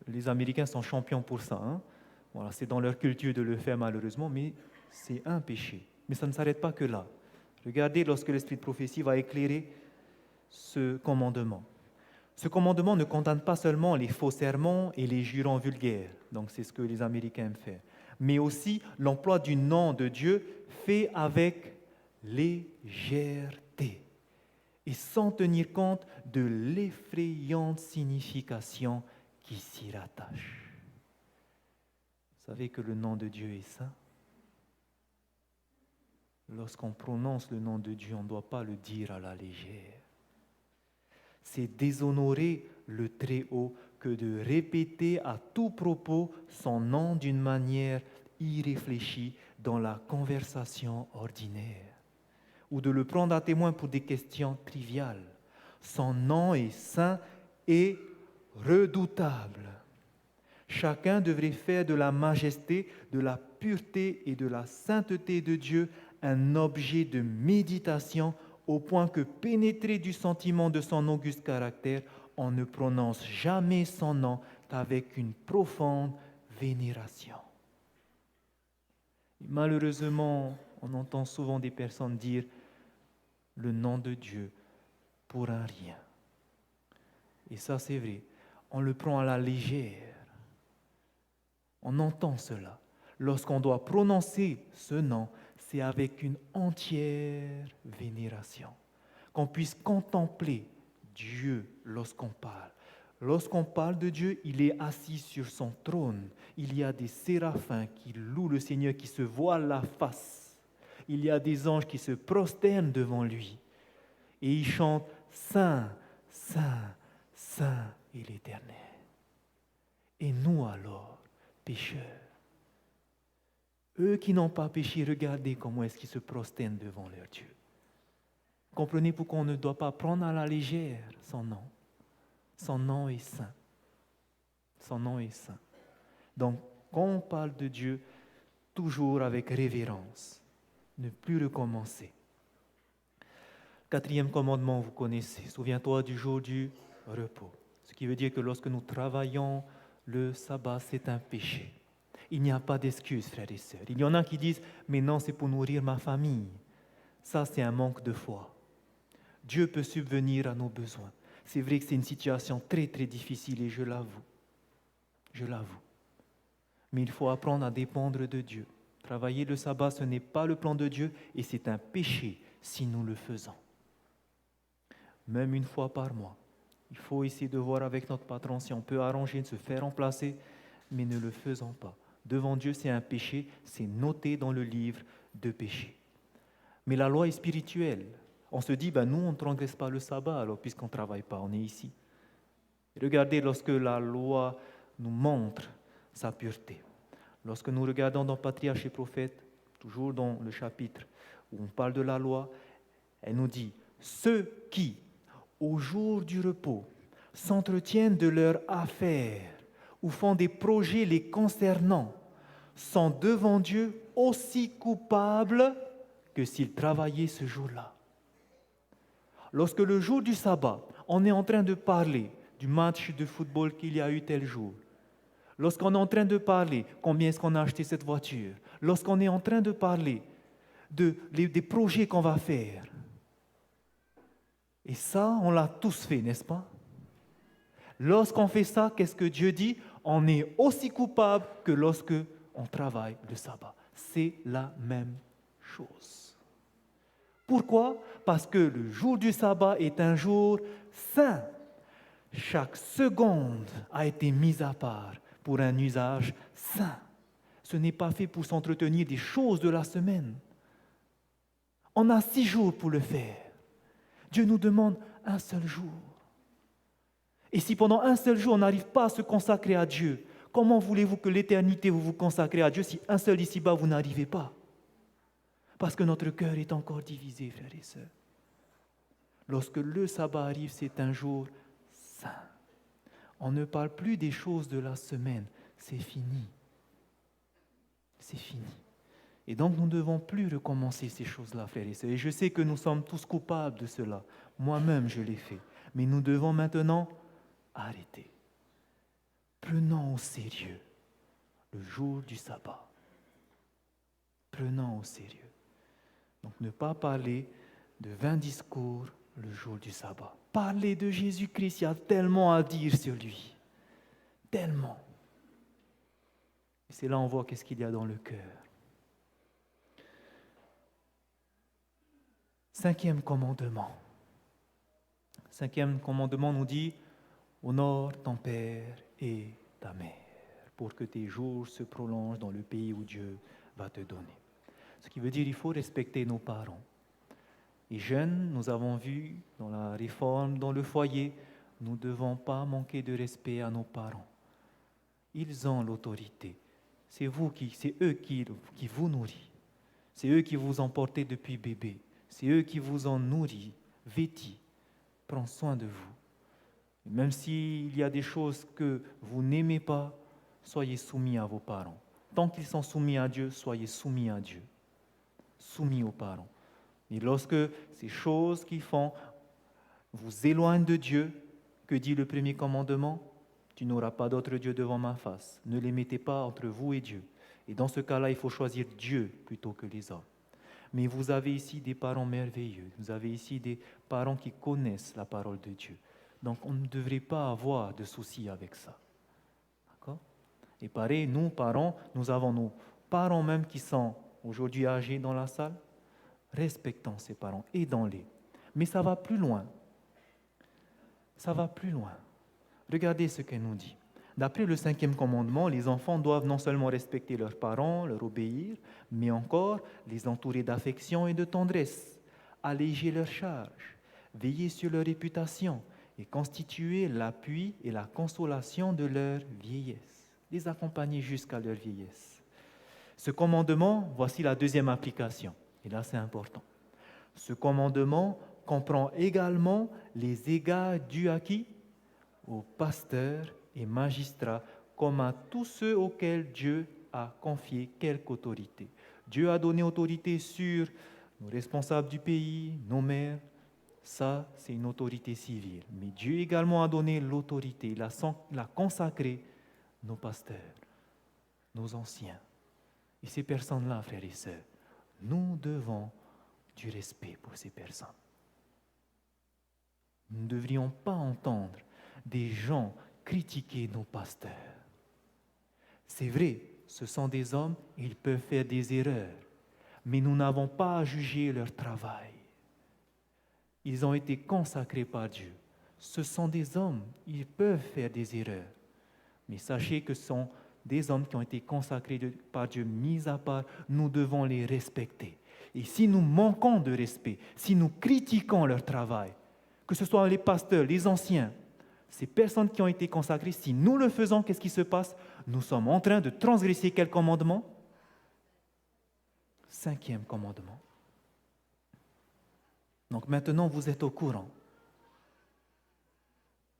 les Américains sont champions pour ça. Voilà, c'est dans leur culture de le faire malheureusement, mais c'est un péché. Mais ça ne s'arrête pas que là. Regardez lorsque l'esprit de prophétie va éclairer ce commandement. Ce commandement ne condamne pas seulement les faux sermons et les jurons vulgaires, donc c'est ce que les Américains aiment faire, mais aussi l'emploi du nom de Dieu fait avec légèreté et sans tenir compte de l'effrayante signification qui s'y rattache. Vous savez que le nom de Dieu est saint? Lorsqu'on prononce le nom de Dieu, on ne doit pas le dire à la légère. C'est déshonorer le Très-Haut que de répéter à tout propos son nom d'une manière irréfléchie dans la conversation ordinaire, ou de le prendre à témoin pour des questions triviales. Son nom est saint et redoutable. Chacun devrait faire de la majesté, de la pureté et de la sainteté de Dieu un objet de méditation au point que, pénétré du sentiment de son auguste caractère, on ne prononce jamais son nom qu'avec une profonde vénération. Et malheureusement, on entend souvent des personnes dire le nom de Dieu pour un rien. Et ça, c'est vrai. On le prend à la légère. On entend cela. Lorsqu'on doit prononcer ce nom, c'est avec une entière vénération. Qu'on puisse contempler Dieu lorsqu'on parle. Lorsqu'on parle de Dieu, il est assis sur son trône. Il y a des séraphins qui louent le Seigneur, qui se voilent la face. Il y a des anges qui se prosternent devant lui. Et ils chantent « Saint, Saint, Saint est l'Éternel ». Et nous alors, pécheurs, eux qui n'ont pas péché, regardez comment est-ce qu'ils se prosternent devant leur Dieu. Comprenez pourquoi on ne doit pas prendre à la légère son nom. Son nom est saint. Son nom est saint. Donc, quand on parle de Dieu, toujours avec révérence, ne plus recommencer. Quatrième commandement, vous connaissez. Souviens-toi du jour du repos. Ce qui veut dire que lorsque nous travaillons, le sabbat, c'est un péché. Il n'y a pas d'excuse, frères et sœurs. Il y en a qui disent « mais non, c'est pour nourrir ma famille ». Ça, c'est un manque de foi. Dieu peut subvenir à nos besoins. C'est vrai que c'est une situation très, très difficile et je l'avoue. Je l'avoue. Mais il faut apprendre à dépendre de Dieu. Travailler le sabbat, ce n'est pas le plan de Dieu et c'est un péché si nous le faisons. Même une fois par mois. Il faut essayer de voir avec notre patron si on peut arranger de se faire remplacer, mais ne le faisons pas. Devant Dieu, c'est un péché, c'est noté dans le livre de péché. Mais la loi est spirituelle. On se dit, nous, on ne transgresse pas le sabbat, alors puisqu'on ne travaille pas, on est ici. Regardez lorsque la loi nous montre sa pureté. Lorsque nous regardons dans Patriarches et Prophètes, toujours dans le chapitre où on parle de la loi, elle nous dit, ceux qui, au jour du repos, s'entretiennent de leurs affaires ou font des projets les concernant, sont devant Dieu aussi coupables que s'ils travaillaient ce jour-là. Lorsque le jour du sabbat, on est en train de parler du match de football qu'il y a eu tel jour. Lorsqu'on est en train de parler, combien est-ce qu'on a acheté cette voiture? Lorsqu'on est en train de parler des projets qu'on va faire. Et ça, on l'a tous fait, n'est-ce pas? Lorsqu'on fait ça, qu'est-ce que Dieu dit? On est aussi coupable que lorsque on travaille le sabbat. C'est la même chose. Pourquoi? Parce que le jour du sabbat est un jour saint. Chaque seconde a été mise à part pour un usage saint. Ce n'est pas fait pour s'entretenir des choses de la semaine. On a 6 jours pour le faire. Dieu nous demande un seul jour. Et si pendant un seul jour, on n'arrive pas à se consacrer à Dieu, comment voulez-vous que l'éternité vous vous consacrez à Dieu si un seul ici-bas, vous n'arrivez pas? Parce que notre cœur est encore divisé, frères et sœurs. Lorsque le sabbat arrive, c'est un jour saint. On ne parle plus des choses de la semaine. C'est fini. C'est fini. Et donc, nous ne devons plus recommencer ces choses-là, frères et sœurs. Et je sais que nous sommes tous coupables de cela. Moi-même, je l'ai fait. Mais nous devons maintenant arrêter. Prenons au sérieux le jour du sabbat. Prenons au sérieux. Donc, ne pas parler de 20 discours le jour du sabbat. Parler de Jésus-Christ, il y a tellement à dire sur lui. Tellement. Et c'est là qu'on voit qu'est-ce qu'il y a dans le cœur. 5e commandement. 5e commandement nous dit « Honore ton père et ta mère, pour que tes jours se prolongent dans le pays où Dieu va te donner. » Ce qui veut dire qu'il faut respecter nos parents. Et jeunes, nous avons vu dans la réforme, dans le foyer, nous ne devons pas manquer de respect à nos parents. Ils ont l'autorité. C'est eux qui vous nourrissent. C'est eux qui vous ont porté depuis bébé. C'est eux qui vous ont nourri, vêti, prennent soin de vous. Et même s'il y a des choses que vous n'aimez pas, soyez soumis à vos parents. Tant qu'ils sont soumis à Dieu, soyez soumis à Dieu. Soumis aux parents. Et lorsque ces choses qu'ils font vous éloignent de Dieu, que dit le premier commandement? Tu n'auras pas d'autre Dieu devant ma face. Ne les mettez pas entre vous et Dieu. Et dans ce cas-là, il faut choisir Dieu plutôt que les hommes. Mais vous avez ici des parents merveilleux. Vous avez ici des parents qui connaissent la parole de Dieu. Donc, on ne devrait pas avoir de soucis avec ça. D'accord? Et pareil, nous, parents, nous avons nos parents même qui sont aujourd'hui âgés dans la salle. Respectons ces parents, aidons-les. Mais ça va plus loin. Ça va plus loin. Regardez ce qu'elle nous dit. D'après le 5e commandement, les enfants doivent non seulement respecter leurs parents, leur obéir, mais encore les entourer d'affection et de tendresse, alléger leurs charges, veiller sur leur réputation et constituer l'appui et la consolation de leur vieillesse, les accompagner jusqu'à leur vieillesse. Ce commandement, voici la 2e application, et là c'est important. Ce commandement comprend également les égards dus à qui? Aux pasteurs et magistrats, comme à tous ceux auxquels Dieu a confié quelque autorité. Dieu a donné autorité sur nos responsables du pays, nos maires. Ça, c'est une autorité civile. Mais Dieu également a donné l'autorité, il a consacré nos pasteurs, nos anciens. Et ces personnes-là, frères et sœurs, nous devons du respect pour ces personnes. Nous ne devrions pas entendre des gens critiquer nos pasteurs. C'est vrai, ce sont des hommes, ils peuvent faire des erreurs, mais nous n'avons pas à juger leur travail. Ils ont été consacrés par Dieu. Ce sont des hommes, ils peuvent faire des erreurs, mais sachez que ce sont des hommes qui ont été consacrés par Dieu, mis à part, nous devons les respecter. Et si nous manquons de respect, si nous critiquons leur travail, que ce soit les pasteurs, les anciens, ces personnes qui ont été consacrées, si nous le faisons, qu'est-ce qui se passe? Nous sommes en train de transgresser quel commandement? 5e commandement. Donc maintenant, vous êtes au courant.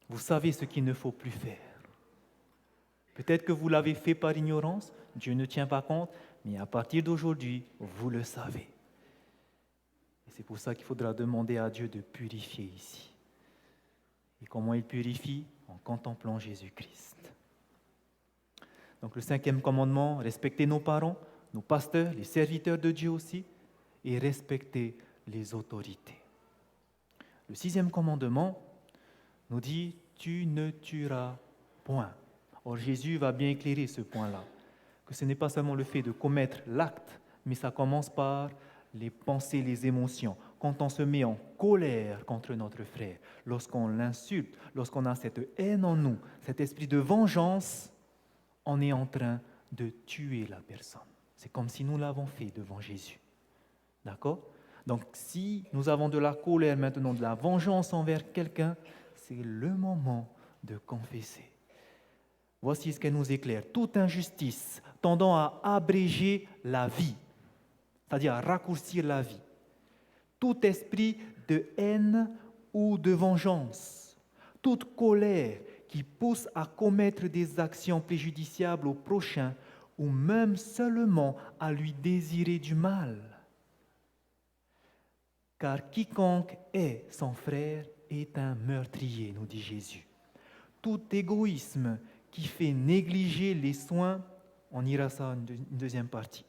Vous savez ce qu'il ne faut plus faire. Peut-être que vous l'avez fait par ignorance, Dieu ne tient pas compte, mais à partir d'aujourd'hui, vous le savez. Et c'est pour ça qu'il faudra demander à Dieu de purifier ici. Et comment il purifie? en contemplant Jésus-Christ. Donc le 5e commandement, respecter nos parents, nos pasteurs, les serviteurs de Dieu aussi, et respecter les autorités. Le 6e commandement nous dit « Tu ne tueras point ». Or Jésus va bien éclairer ce point-là, que ce n'est pas seulement le fait de commettre l'acte, mais ça commence par les pensées, les émotions. Quand on se met en colère contre notre frère, lorsqu'on l'insulte, lorsqu'on a cette haine en nous, cet esprit de vengeance, on est en train de tuer la personne. C'est comme si nous l'avons fait devant Jésus. D'accord ? Donc, si nous avons de la colère maintenant, de la vengeance envers quelqu'un, c'est le moment de confesser. Voici ce qu'elle nous éclaire. Toute injustice tendant à abréger la vie, c'est-à-dire à raccourcir la vie. Tout esprit de haine ou de vengeance, toute colère qui pousse à commettre des actions préjudiciables au prochain ou même seulement à lui désirer du mal. Car quiconque est son frère est un meurtrier, nous dit Jésus. Tout égoïsme qui fait négliger les soins, on ira ça une deuxième partie.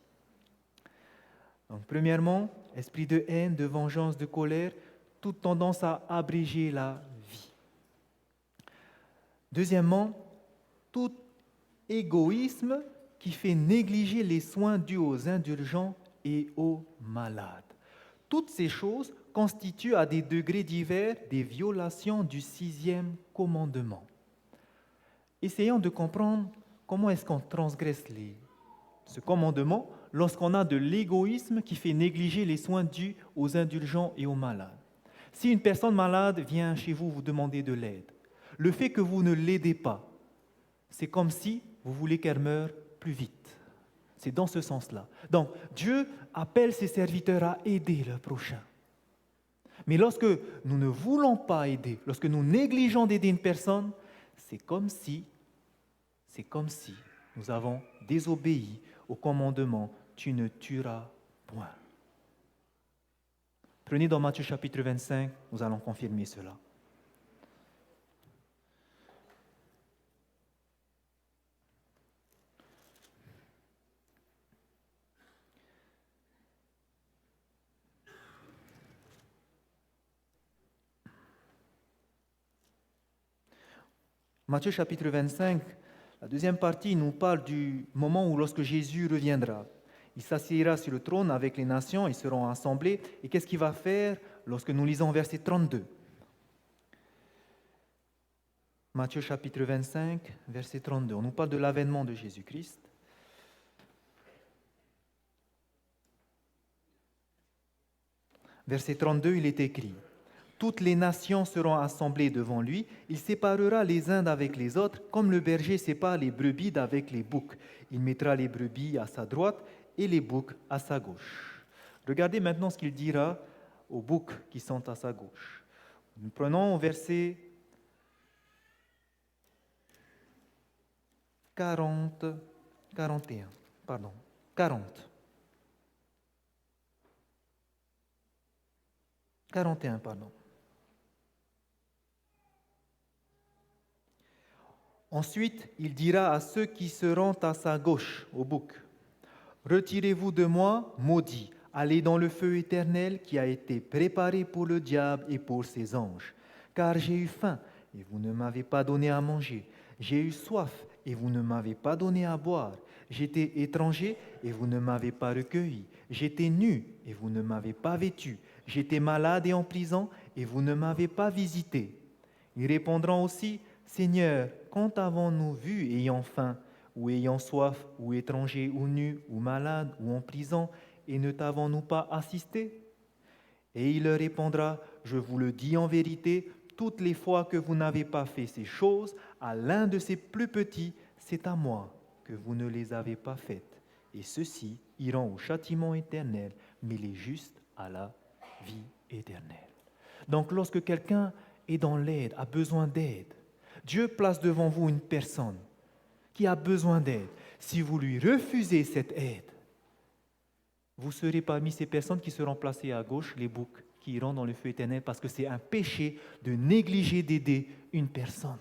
Donc, premièrement, esprit de haine, de vengeance, de colère, toute tendance à abréger la vie. Deuxièmement, tout égoïsme qui fait négliger les soins dus aux indulgents et aux malades. Toutes ces choses constituent à des degrés divers des violations du 6e commandement. Essayons de comprendre comment est-ce qu'on transgresse ce commandement lorsqu'on a de l'égoïsme qui fait négliger les soins dus aux indulgents et aux malades. Si une personne malade vient chez vous vous demander de l'aide, le fait que vous ne l'aidez pas, c'est comme si vous voulez qu'elle meure plus vite. C'est dans ce sens-là. Donc, Dieu appelle ses serviteurs à aider le prochain. Mais lorsque nous ne voulons pas aider, lorsque nous négligeons d'aider une personne, c'est comme si nous avons désobéi au commandement « Tu ne tueras point ». Prenez dans Matthieu chapitre 25, nous allons confirmer cela. Matthieu chapitre 25, la deuxième partie nous parle du moment où lorsque Jésus reviendra. Il s'assiera sur le trône avec les nations, ils seront assemblés. Et qu'est-ce qu'il va faire lorsque nous lisons verset 32 ? Matthieu chapitre 25, verset 32. On nous parle de l'avènement de Jésus-Christ. Verset 32, il est écrit « Toutes les nations seront assemblées devant lui. Il séparera les uns d'avec les autres, comme le berger sépare les brebis d'avec les boucs. Il mettra les brebis à sa droite et les boucs à sa gauche. » Regardez maintenant ce qu'il dira aux boucs qui sont à sa gauche. Nous prenons verset 40. 41, pardon. Ensuite, il dira à ceux qui seront à sa gauche, au bouc, « Retirez-vous de moi, maudits, allez dans le feu éternel qui a été préparé pour le diable et pour ses anges. Car j'ai eu faim et vous ne m'avez pas donné à manger. J'ai eu soif et vous ne m'avez pas donné à boire. J'étais étranger et vous ne m'avez pas recueilli. J'étais nu et vous ne m'avez pas vêtu. J'étais malade et en prison et vous ne m'avez pas visité. » Ils répondront aussi, « Seigneur, quand avons-nous vu ayant faim, ou ayant soif, ou étranger, ou nu, ou malade, ou en prison, et ne t'avons-nous pas assisté ?» Et il leur répondra, « Je vous le dis en vérité, toutes les fois que vous n'avez pas fait ces choses à l'un de ces plus petits, c'est à moi que vous ne les avez pas faites. Et ceux-ci iront au châtiment éternel, mais les justes à la vie éternelle. » Donc lorsque quelqu'un est dans l'aide, a besoin d'aide, Dieu place devant vous une personne qui a besoin d'aide. Si vous lui refusez cette aide, vous serez parmi ces personnes qui seront placées à gauche, les boucs qui iront dans le feu éternel, parce que c'est un péché de négliger d'aider une personne.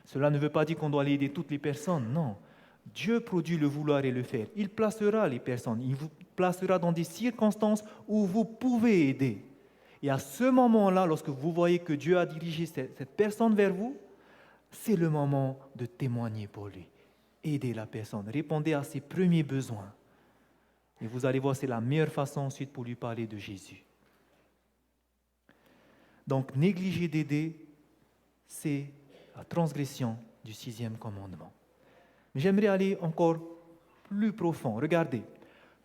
Cela ne veut pas dire qu'on doit aller aider toutes les personnes, non. Dieu produit le vouloir et le faire. Il placera les personnes, il vous placera dans des circonstances où vous pouvez aider. Et à ce moment-là, lorsque vous voyez que Dieu a dirigé cette personne vers vous, c'est le moment de témoigner pour lui. Aidez la personne, répondez à ses premiers besoins. Et vous allez voir, c'est la meilleure façon ensuite pour lui parler de Jésus. Donc, négliger d'aider, c'est la transgression du 6e commandement. Mais j'aimerais aller encore plus profond. Regardez,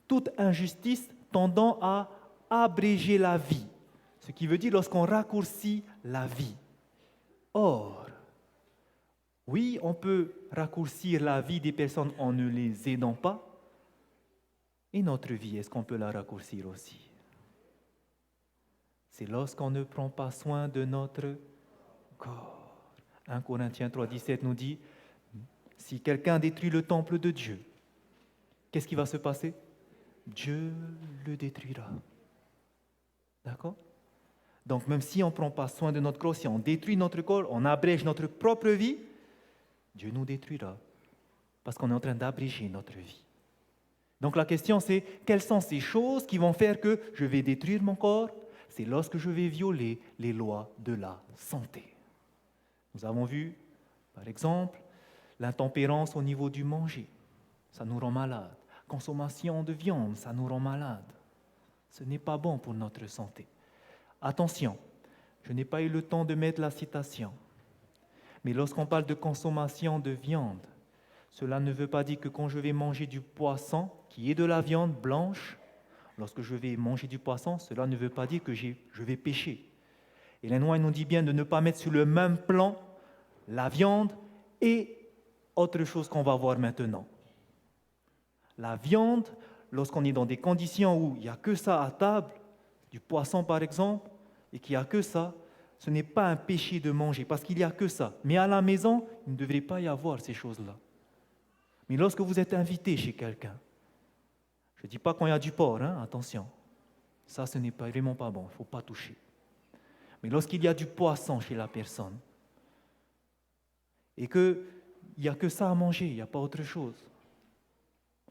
toute injustice tendant à abréger la vie, ce qui veut dire lorsqu'on raccourcit la vie. Or, oui, on peut raccourcir la vie des personnes en ne les aidant pas. Et notre vie, est-ce qu'on peut la raccourcir aussi? C'est lorsqu'on ne prend pas soin de notre corps. 1 Corinthiens 3,17 nous dit, si quelqu'un détruit le temple de Dieu, qu'est-ce qui va se passer? Dieu le détruira. D'accord? Donc même si on ne prend pas soin de notre corps, si on détruit notre corps, on abrège notre propre vie, Dieu nous détruira. Parce qu'on est en train d'abréger notre vie. Donc la question c'est, quelles sont ces choses qui vont faire que je vais détruire mon corps? C'est lorsque je vais violer les lois de la santé. Nous avons vu, par exemple, l'intempérance au niveau du manger. Ça nous rend malade. Consommation de viande, ça nous rend malade. Ce n'est pas bon pour notre santé. Attention, je n'ai pas eu le temps de mettre la citation. Mais lorsqu'on parle de consommation de viande, cela ne veut pas dire que quand je vais manger du poisson, qui est de la viande blanche, lorsque je vais manger du poisson, cela ne veut pas dire que je vais pécher. Ellen White nous dit bien de ne pas mettre sur le même plan la viande et autre chose qu'on va voir maintenant. La viande, lorsqu'on est dans des conditions où il n'y a que ça à table, du poisson par exemple, et qu'il n'y a que ça, ce n'est pas un péché de manger, parce qu'il n'y a que ça. Mais à la maison, il ne devrait pas y avoir ces choses-là. Mais lorsque vous êtes invité chez quelqu'un, je ne dis pas quand il y a du porc, attention, ça ce n'est pas, vraiment pas bon, il ne faut pas toucher. Mais lorsqu'il y a du poisson chez la personne, et qu'il n'y a que ça à manger, il n'y a pas autre chose,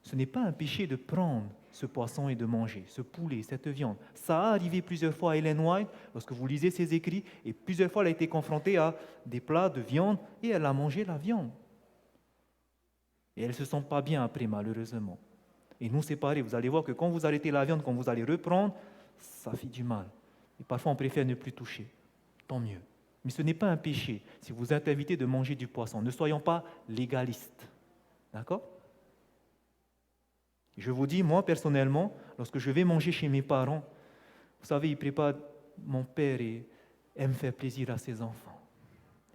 ce n'est pas un péché de prendre ce poisson et de manger, ce poulet, cette viande. Ça a arrivé plusieurs fois à Ellen White, lorsque vous lisez ses écrits, et plusieurs fois elle a été confrontée à des plats de viande, et elle a mangé la viande. Et elle ne se sent pas bien après, malheureusement. Et nous, c'est pareil, vous allez voir que quand vous arrêtez la viande, quand vous allez reprendre, ça fait du mal. Et parfois, on préfère ne plus toucher. Tant mieux. Mais ce n'est pas un péché si vous êtes invité de manger du poisson. Ne soyons pas légalistes. D'accord? Je vous dis, moi, personnellement, lorsque je vais manger chez mes parents, vous savez, ils préparent, mon père aime faire plaisir à ses enfants.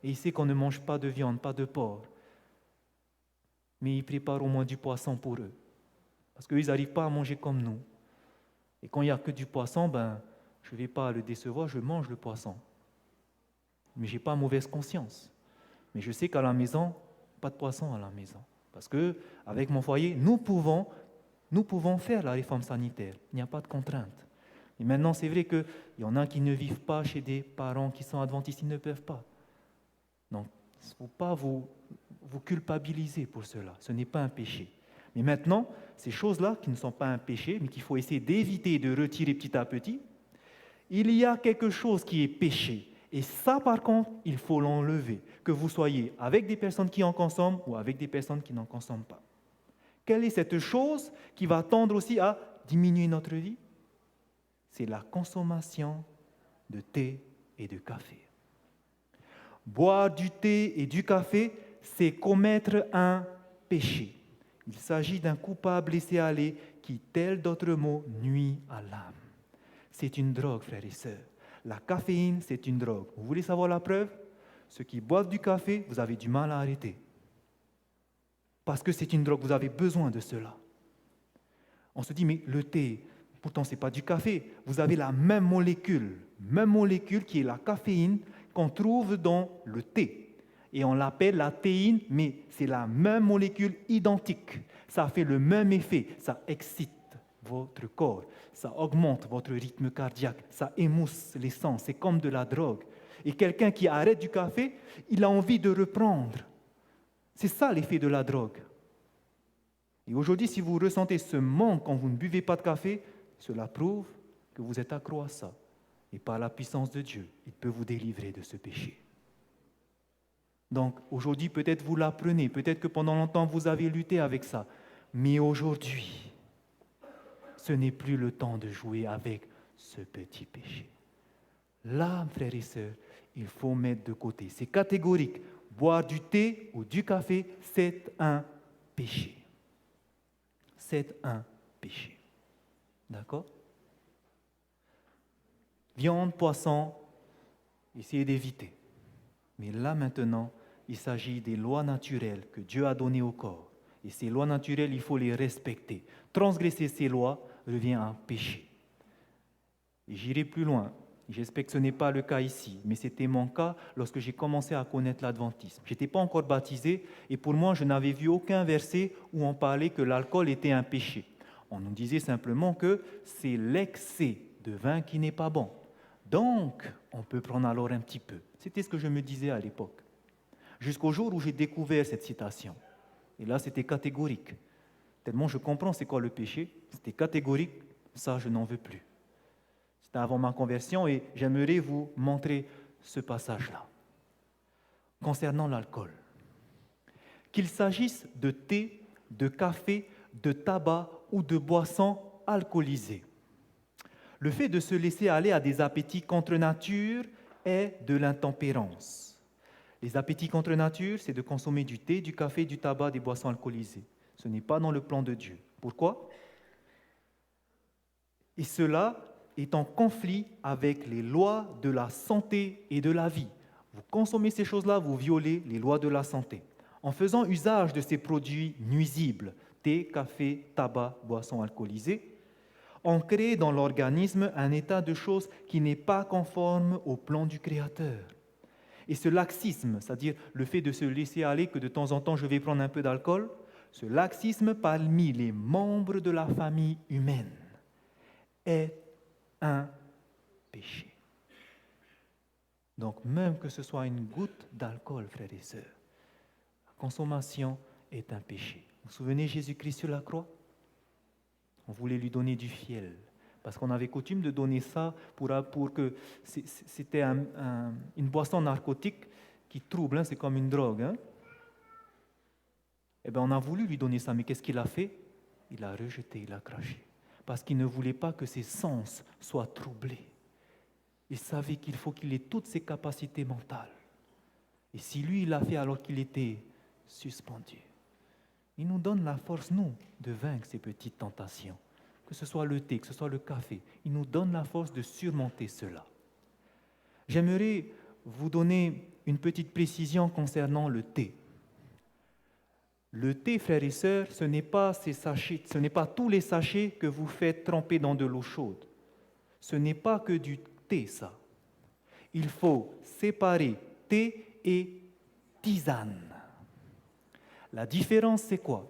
Et il sait qu'on ne mange pas de viande, pas de porc. Mais il prépare au moins du poisson pour eux. Parce qu'eux, ils n'arrivent pas à manger comme nous. Et quand il n'y a que du poisson, je ne vais pas le décevoir, je mange le poisson. Mais je n'ai pas mauvaise conscience. Mais je sais qu'à la maison, pas de poisson à la maison. Parce qu'avec mon foyer, nous pouvons faire la réforme sanitaire. Il n'y a pas de contrainte. Et maintenant, c'est vrai qu'il y en a qui ne vivent pas chez des parents qui sont adventistes, ils ne peuvent pas. Donc, il ne faut pas vous culpabiliser pour cela. Ce n'est pas un péché. Mais maintenant, ces choses-là qui ne sont pas un péché, mais qu'il faut essayer d'éviter de retirer petit à petit, il y a quelque chose qui est péché. Et ça, par contre, il faut l'enlever. Que vous soyez avec des personnes qui en consomment ou avec des personnes qui n'en consomment pas. Quelle est cette chose qui va tendre aussi à diminuer notre vie? C'est la consommation de thé et de café. Boire du thé et du café, c'est commettre un péché. Il s'agit d'un coupable laissé aller qui, tel d'autres mots, nuit à l'âme. C'est une drogue, frères et sœurs. La caféine, c'est une drogue. Vous voulez savoir la preuve? Ceux qui boivent du café, vous avez du mal à arrêter. Parce que c'est une drogue, vous avez besoin de cela. On se dit, mais le thé, pourtant ce n'est pas du café. Vous avez la même molécule qui est la caféine qu'on trouve dans le thé. Et on l'appelle la théine, mais c'est la même molécule identique. Ça fait le même effet, ça excite votre corps, ça augmente votre rythme cardiaque, ça émousse les sens, c'est comme de la drogue. Et quelqu'un qui arrête du café, il a envie de reprendre. C'est ça l'effet de la drogue. Et aujourd'hui, si vous ressentez ce manque quand vous ne buvez pas de café, cela prouve que vous êtes accro à ça. Et par la puissance de Dieu, il peut vous délivrer de ce péché. Donc aujourd'hui, peut-être vous l'apprenez, peut-être que pendant longtemps vous avez lutté avec ça. Mais aujourd'hui, ce n'est plus le temps de jouer avec ce petit péché. Là, frères et sœurs, il faut mettre de côté. C'est catégorique. Boire du thé ou du café, c'est un péché. C'est un péché. D'accord? Viande, poisson, essayez d'éviter. Mais là maintenant, il s'agit des lois naturelles que Dieu a données au corps. Et ces lois naturelles, il faut les respecter. Transgresser ces lois revient à un péché. Et j'irai plus loin. J'espère que ce n'est pas le cas ici, mais c'était mon cas lorsque j'ai commencé à connaître l'adventisme. Je n'étais pas encore baptisé et pour moi, je n'avais vu aucun verset où on parlait que l'alcool était un péché. On nous disait simplement que c'est l'excès de vin qui n'est pas bon. Donc, on peut prendre alors un petit peu. C'était ce que je me disais à l'époque. Jusqu'au jour où j'ai découvert cette citation. Et là, c'était catégorique. Tellement je comprends c'est quoi le péché, c'était catégorique, ça, je n'en veux plus. C'était avant ma conversion et j'aimerais vous montrer ce passage-là. Concernant l'alcool. Qu'il s'agisse de thé, de café, de tabac ou de boissons alcoolisées. Le fait de se laisser aller à des appétits contre nature est de l'intempérance. Les appétits contre nature, c'est de consommer du thé, du café, du tabac, des boissons alcoolisées. Ce n'est pas dans le plan de Dieu. Pourquoi? Et cela est en conflit avec les lois de la santé et de la vie. Vous consommez ces choses-là, vous violez les lois de la santé. En faisant usage de ces produits nuisibles, thé, café, tabac, boissons alcoolisées, on crée dans l'organisme un état de choses qui n'est pas conforme au plan du Créateur. Et ce laxisme, c'est-à-dire le fait de se laisser aller, que de temps en temps je vais prendre un peu d'alcool, ce laxisme parmi les membres de la famille humaine est un péché. Donc même que ce soit une goutte d'alcool, frères et sœurs, la consommation est un péché. Vous vous souvenez Jésus-Christ sur la croix? On voulait lui donner du fiel, parce qu'on avait coutume de donner ça pour que c'était une boisson narcotique qui trouble, hein, c'est comme une drogue. Hein. Eh bien, on a voulu lui donner ça, mais qu'est-ce qu'il a fait? Il a rejeté, il a craché, parce qu'il ne voulait pas que ses sens soient troublés. Il savait qu'il faut qu'il ait toutes ses capacités mentales. Et si lui, il l'a fait alors qu'il était suspendu, il nous donne la force, nous, de vaincre ces petites tentations. Que ce soit le thé, que ce soit le café, il nous donne la force de surmonter cela. J'aimerais vous donner une petite précision concernant le thé. Le thé, frères et sœurs, ce n'est pas ces sachets, ce n'est pas tous les sachets que vous faites tremper dans de l'eau chaude. Ce n'est pas que du thé, ça. Il faut séparer thé et tisane. La différence, c'est quoi?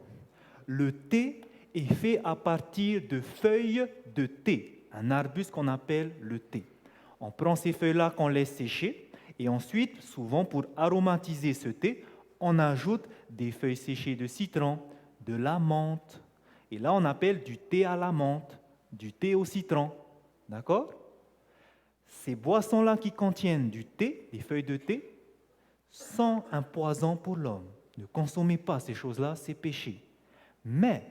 Le thé est fait à partir de feuilles de thé, un arbuste qu'on appelle le thé. On prend ces feuilles-là qu'on laisse sécher et ensuite, souvent pour aromatiser ce thé, on ajoute des feuilles séchées de citron, de la menthe. Et là, on appelle du thé à la menthe, du thé au citron. D'accord? Ces boissons-là qui contiennent du thé, des feuilles de thé, sont un poison pour l'homme. Ne consommez pas ces choses-là, c'est péché. Mais,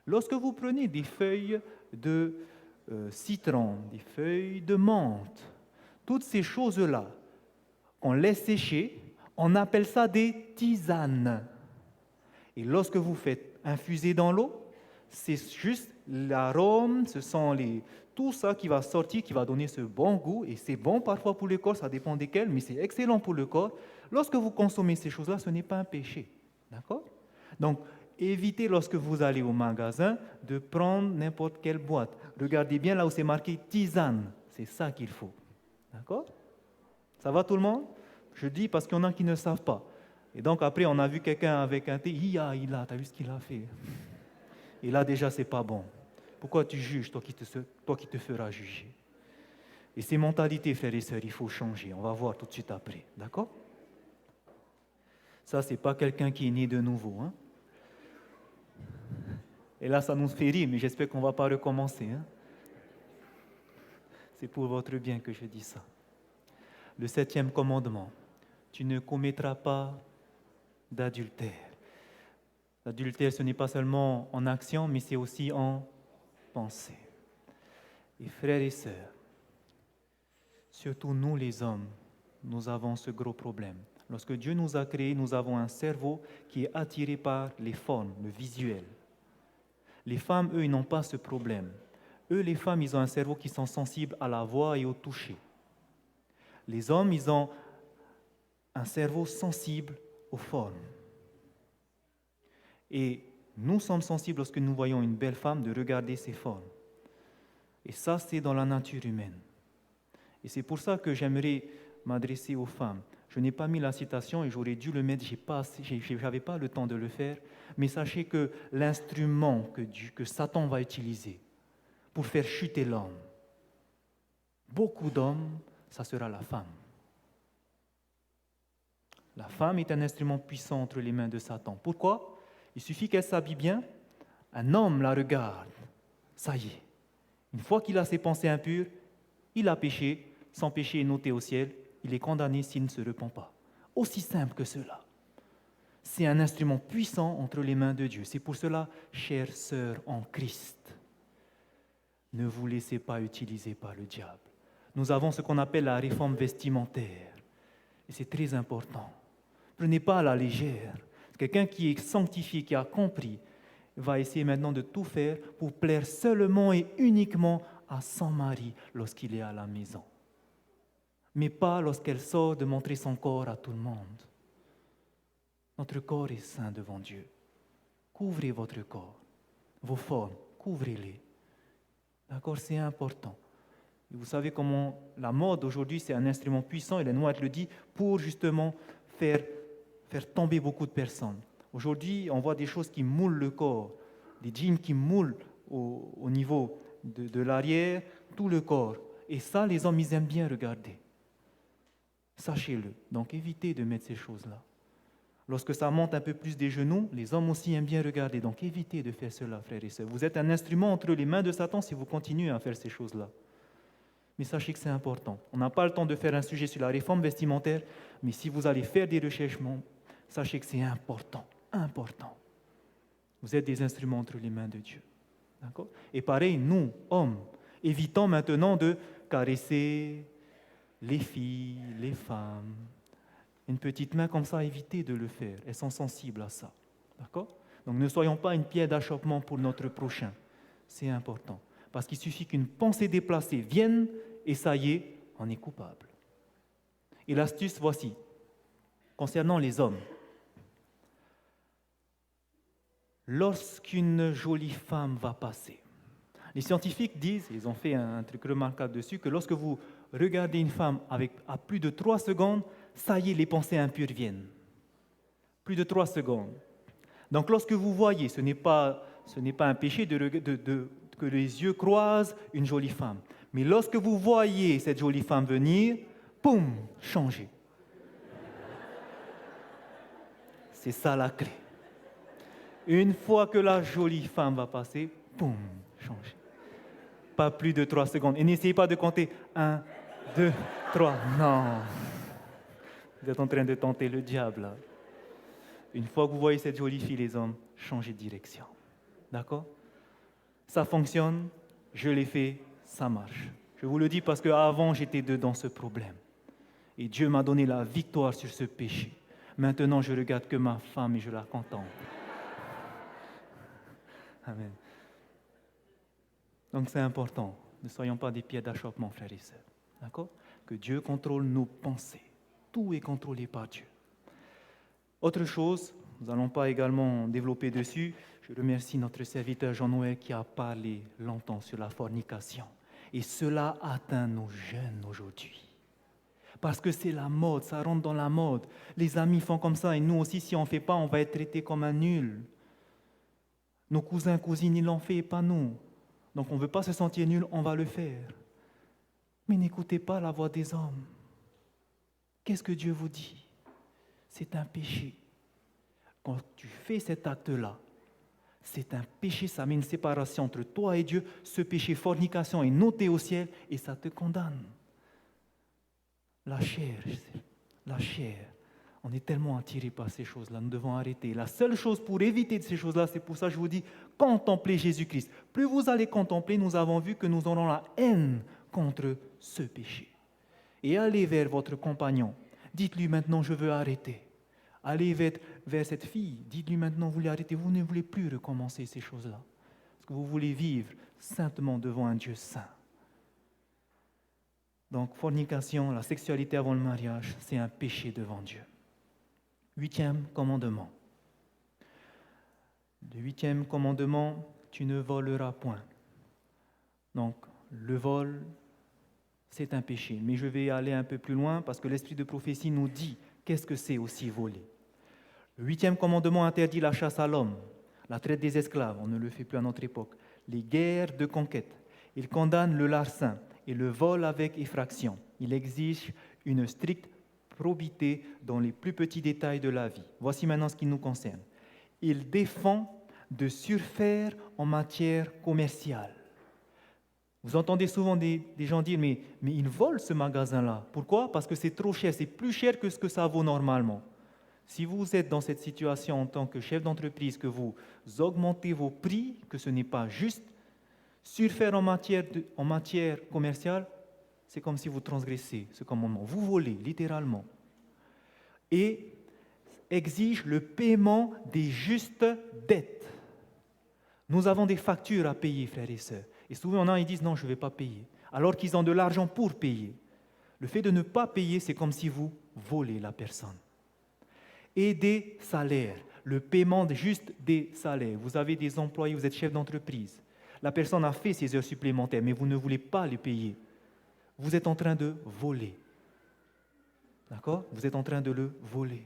lorsque vous prenez des feuilles de citron, des feuilles de menthe, toutes ces choses-là, on laisse sécher, on appelle ça des tisanes. Et lorsque vous faites infuser dans l'eau, c'est juste l'arôme, ce sont tout ça qui va sortir, qui va donner ce bon goût, et c'est bon parfois pour le corps, ça dépend desquels, mais c'est excellent pour le corps. Lorsque vous consommez ces choses-là, ce n'est pas un péché. D'accord? Donc, évitez lorsque vous allez au magasin de prendre n'importe quelle boîte. Regardez bien là où c'est marqué tisane. C'est ça qu'il faut. D'accord? Ça va tout le monde? Je dis parce qu'il y en a qui ne savent pas. Et donc après, on a vu quelqu'un avec un thé. T'as vu ce qu'il a fait? Et là déjà, c'est pas bon. Pourquoi tu juges, toi qui te feras juger? Et ces mentalités, frères et sœurs, il faut changer. On va voir tout de suite après. D'accord? Ça, ce n'est pas quelqu'un qui est né de nouveau. Hein? Et là, ça nous fait rire, mais j'espère qu'on ne va pas recommencer. Hein? C'est pour votre bien que je dis ça. Le 7e commandement, tu ne commettras pas d'adultère. L'adultère, ce n'est pas seulement en action, mais c'est aussi en pensée. Et frères et sœurs, surtout nous les hommes, nous avons ce gros problème. Lorsque Dieu nous a créés, nous avons un cerveau qui est attiré par les formes, le visuel. Les femmes, eux, ils n'ont pas ce problème. Eux, les femmes, ils ont un cerveau qui sont sensibles à la voix et au toucher. Les hommes, ils ont un cerveau sensible aux formes. Et nous sommes sensibles lorsque nous voyons une belle femme de regarder ses formes. Et ça, c'est dans la nature humaine. Et c'est pour ça que j'aimerais m'adresser aux femmes. Je n'ai pas mis la citation et j'aurais dû le mettre, je n'avais pas le temps de le faire. Mais sachez que l'instrument que Satan va utiliser pour faire chuter l'homme, beaucoup d'hommes, ça sera la femme. La femme est un instrument puissant entre les mains de Satan. Pourquoi? Il suffit qu'elle s'habille bien, un homme la regarde, ça y est. Une fois qu'il a ses pensées impures, il a péché, son péché est noté au ciel, il est condamné s'il ne se repent pas. Aussi simple que cela. C'est un instrument puissant entre les mains de Dieu. C'est pour cela, chères sœurs en Christ, ne vous laissez pas utiliser par le diable. Nous avons ce qu'on appelle la réforme vestimentaire. Et c'est très important. Prenez pas à la légère. Quelqu'un qui est sanctifié, qui a compris, va essayer maintenant de tout faire pour plaire seulement et uniquement à son mari lorsqu'il est à la maison. Mais pas lorsqu'elle sort de montrer son corps à tout le monde. Notre corps est saint devant Dieu. Couvrez votre corps, vos formes, couvrez-les. D'accord, c'est important. Et vous savez comment la mode aujourd'hui, c'est un instrument puissant, et Ellen White le dit, pour justement faire tomber beaucoup de personnes. Aujourd'hui, on voit des choses qui moulent le corps, des jeans qui moulent au niveau de l'arrière, tout le corps. Et ça, les hommes, ils aiment bien regarder. Sachez-le. Donc, évitez de mettre ces choses-là. Lorsque ça monte un peu plus des genoux, les hommes aussi aiment bien regarder. Donc, évitez de faire cela, frères et sœurs. Vous êtes un instrument entre les mains de Satan si vous continuez à faire ces choses-là. Mais sachez que c'est important. On n'a pas le temps de faire un sujet sur la réforme vestimentaire, mais si vous allez faire des recherches, sachez que c'est important, important. Vous êtes des instruments entre les mains de Dieu. D'accord? Et pareil, nous, hommes, évitons maintenant de caresser les filles, les femmes. Une petite main comme ça, évitez de le faire. Elles sont sensibles à ça. D'accord? Donc ne soyons pas une pierre d'achoppement pour notre prochain. C'est important. Parce qu'il suffit qu'une pensée déplacée vienne et ça y est, on est coupable. Et l'astuce, voici. Concernant les hommes. Lorsqu'une jolie femme va passer, les scientifiques disent, ils ont fait un truc remarquable dessus, que lorsque vous regardez une femme à plus de 3 secondes, ça y est, les pensées impures viennent. Plus de 3 secondes. Donc lorsque vous voyez, ce n'est pas un péché que les yeux croisent une jolie femme. Mais lorsque vous voyez cette jolie femme venir, poum, changez. C'est ça la clé. Une fois que la jolie femme va passer, poum, changez. Pas plus de 3 secondes. Et n'essayez pas de compter 1, 2, 3. Non. Vous êtes en train de tenter le diable, là. Une fois que vous voyez cette jolie fille, les hommes, changez de direction. D'accord? Ça fonctionne, je l'ai fait, ça marche. Je vous le dis parce qu'avant, j'étais dedans ce problème. Et Dieu m'a donné la victoire sur ce péché. Maintenant, je regarde que ma femme et je la contemple. Amen. Donc c'est important. Ne soyons pas des pierres d'achoppement, frères et sœurs. D'accord? Que Dieu contrôle nos pensées. Tout est contrôlé par Dieu. Autre chose, nous n'allons pas également développer dessus. Je remercie notre serviteur Jean-Noël qui a parlé longtemps sur la fornication. Et cela atteint nos jeunes aujourd'hui. Parce que c'est la mode, ça rentre dans la mode. Les amis font comme ça et nous aussi, si on ne fait pas, on va être traités comme un nul. Nos cousins, cousines, ils l'ont fait et pas nous. Donc on ne veut pas se sentir nul, on va le faire. Mais n'écoutez pas la voix des hommes. Qu'est-ce que Dieu vous dit? C'est un péché. Quand tu fais cet acte-là, c'est un péché, ça met une séparation entre toi et Dieu. Ce péché, fornication, est noté au ciel et ça te condamne. La chair, on est tellement attiré par ces choses-là, nous devons arrêter. La seule chose pour éviter ces choses-là, c'est pour ça que je vous dis, contemplez Jésus-Christ. Plus vous allez contempler, nous avons vu que nous aurons la haine contre ce péché. Et allez vers votre compagnon, dites-lui maintenant, je veux arrêter. Allez vers cette fille, dites-lui maintenant, vous voulez arrêter, vous ne voulez plus recommencer ces choses-là. Parce que vous voulez vivre saintement devant un Dieu saint. Donc, fornication, la sexualité avant le mariage, c'est un péché devant Dieu. 8e commandement. Le 8e commandement, tu ne voleras point. Donc, le vol, c'est un péché. Mais je vais aller un peu plus loin parce que l'esprit de prophétie nous dit qu'est-ce que c'est aussi voler. Le 8e commandement interdit la chasse à l'homme, la traite des esclaves, on ne le fait plus à notre époque, les guerres de conquête. Il condamne le larcin et le vol avec effraction. Il exige une stricte probité dans les plus petits détails de la vie. Voici maintenant ce qui nous concerne. Il défend de surfaire en matière commerciale. Vous entendez souvent des gens dire mais ils volent ce magasin-là. Pourquoi? Parce que c'est trop cher, c'est plus cher que ce que ça vaut normalement. Si vous êtes dans cette situation en tant que chef d'entreprise, que vous augmentez vos prix, que ce n'est pas juste, surfaire en matière commerciale, c'est comme si vous transgressez ce commandement. Vous volez, littéralement. Et exige le paiement des justes dettes. Nous avons des factures à payer, frères et sœurs. Et souvent, ils disent non, je ne vais pas payer, alors qu'ils ont de l'argent pour payer. Le fait de ne pas payer, c'est comme si vous volez la personne. Et des salaires, le paiement juste des salaires. Vous avez des employés, vous êtes chef d'entreprise. La personne a fait ses heures supplémentaires, mais vous ne voulez pas les payer. Vous êtes en train de voler. D'accord? Vous êtes en train de le voler.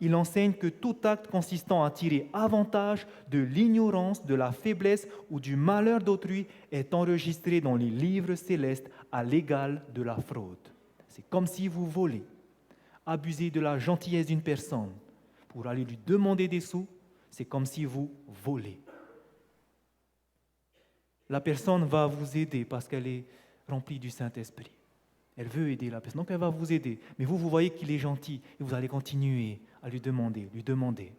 Il enseigne que tout acte consistant à tirer avantage de l'ignorance, de la faiblesse ou du malheur d'autrui est enregistré dans les livres célestes à l'égal de la fraude. C'est comme si vous volez. Abuser de la gentillesse d'une personne pour aller lui demander des sous, c'est comme si vous volez. La personne va vous aider parce qu'elle est remplie du Saint-Esprit. Elle veut aider la personne, donc elle va vous aider. Mais vous voyez qu'il est gentil et vous allez continuer à lui demander,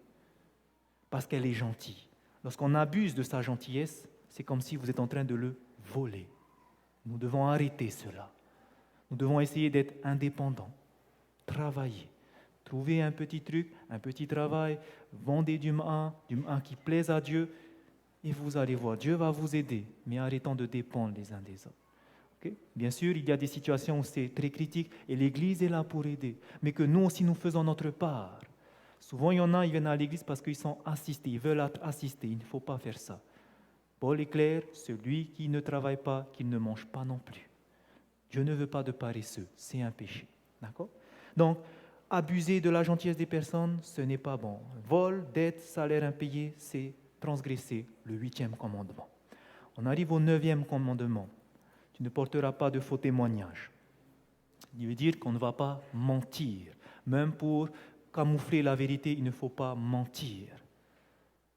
parce qu'elle est gentille. Lorsqu'on abuse de sa gentillesse, c'est comme si vous êtes en train de le voler. Nous devons arrêter cela. Nous devons essayer d'être indépendants. Travailler, trouver un petit truc, un petit travail, vendez du main qui plaise à Dieu, et vous allez voir, Dieu va vous aider, mais arrêtons de dépendre les uns des autres. Okay? Bien sûr, il y a des situations où c'est très critique, et l'Église est là pour aider, mais que nous aussi nous faisons notre part. Souvent, il y en a, ils viennent à l'Église parce qu'ils sont assistés, ils veulent être assistés, il ne faut pas faire ça. Paul est clair, celui qui ne travaille pas, qu'il ne mange pas non plus. Dieu ne veut pas de paresseux, c'est un péché. D'accord? Donc, abuser de la gentillesse des personnes, ce n'est pas bon. Vol, dette, salaire impayé, c'est transgresser le 8e commandement. On arrive au 9e commandement. Tu ne porteras pas de faux témoignages. Il veut dire qu'on ne va pas mentir. Même pour camoufler la vérité, il ne faut pas mentir.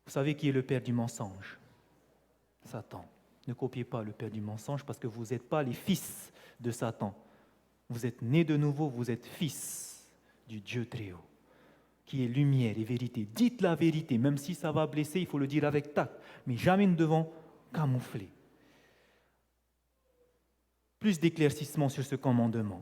Vous savez qui est le père du mensonge? Satan. Ne copiez pas le père du mensonge parce que vous n'êtes pas les fils de Satan. Vous êtes nés de nouveau, vous êtes fils du Dieu très haut, qui est lumière et vérité. Dites la vérité, même si ça va blesser, il faut le dire avec tact, mais jamais nous devons camoufler. Plus d'éclaircissement sur ce commandement.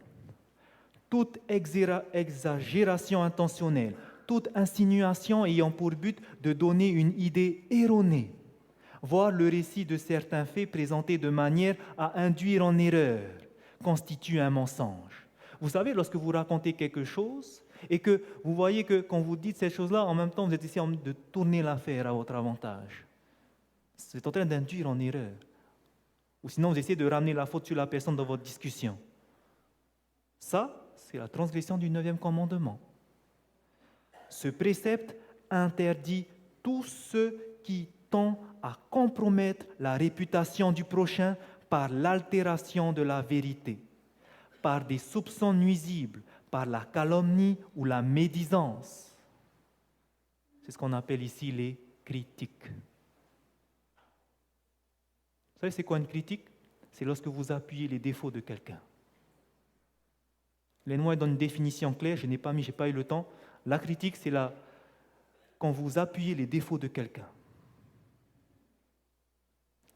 Toute exagération intentionnelle, toute insinuation ayant pour but de donner une idée erronée, voire le récit de certains faits présentés de manière à induire en erreur, constitue un mensonge. Vous savez, lorsque vous racontez quelque chose et que vous voyez que quand vous dites cette chose-là, en même temps, vous êtes essayant de tourner l'affaire à votre avantage. Vous êtes en train d'induire en erreur. Ou sinon, vous essayez de ramener la faute sur la personne dans votre discussion. Ça, c'est la transgression du 9e commandement. Ce précepte interdit tout ce qui tend à compromettre la réputation du prochain par l'altération de la vérité. par des soupçons nuisibles, par la calomnie ou la médisance. C'est ce qu'on appelle ici les critiques. Vous savez, c'est quoi une critique? C'est lorsque vous appuyez les défauts de quelqu'un. Lenoir donne une définition claire, je n'ai pas eu le temps. La critique, c'est quand vous appuyez les défauts de quelqu'un.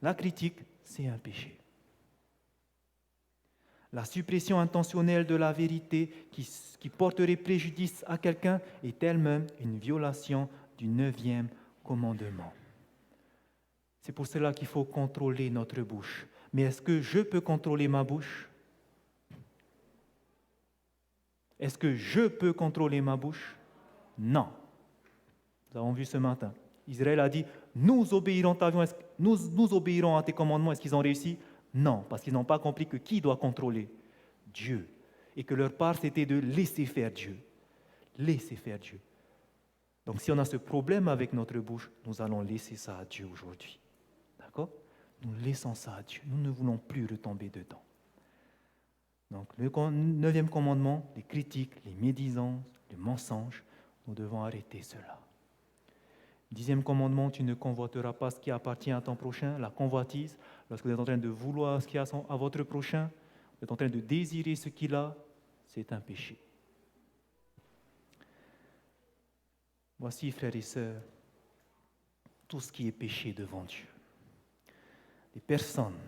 La critique, c'est un péché. La suppression intentionnelle de la vérité qui porterait préjudice à quelqu'un est elle-même une violation du 9e commandement. C'est pour cela qu'il faut contrôler notre bouche. Mais est-ce que je peux contrôler ma bouche? Est-ce que je peux contrôler ma bouche? Non. Nous avons vu ce matin. Israël a dit, nous obéirons à tes commandements. Est-ce qu'ils ont réussi? Non, parce qu'ils n'ont pas compris que qui doit contrôler? Dieu. Et que leur part, c'était de laisser faire Dieu. Laisser faire Dieu. Donc si on a ce problème avec notre bouche, nous allons laisser ça à Dieu aujourd'hui. D'accord? Nous laissons ça à Dieu. Nous ne voulons plus retomber dedans. Donc le 9e commandement, les critiques, les médisances, les mensonges, nous devons arrêter cela. 10e commandement, tu ne convoiteras pas ce qui appartient à ton prochain, la convoitise. Lorsque vous êtes en train de vouloir ce qui est à votre prochain, vous êtes en train de désirer ce qu'il a, c'est un péché. Voici, frères et sœurs, tout ce qui est péché devant Dieu. Des personnes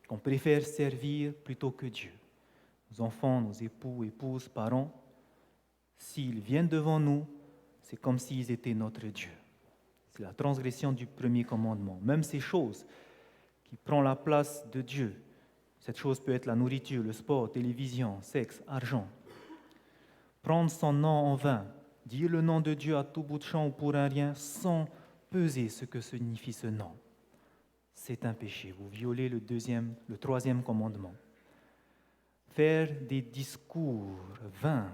qu'on préfère servir plutôt que Dieu. Nos enfants, nos époux, épouses, parents, s'ils viennent devant nous, c'est comme s'ils étaient notre Dieu. C'est la transgression du 1er commandement. Même ces choses qui prennent la place de Dieu, cette chose peut être la nourriture, le sport, télévision, sexe, argent. Prendre son nom en vain, dire le nom de Dieu à tout bout de champ ou pour un rien, sans peser ce que signifie ce nom. C'est un péché. Vous violez le 3e commandement. Faire des discours vains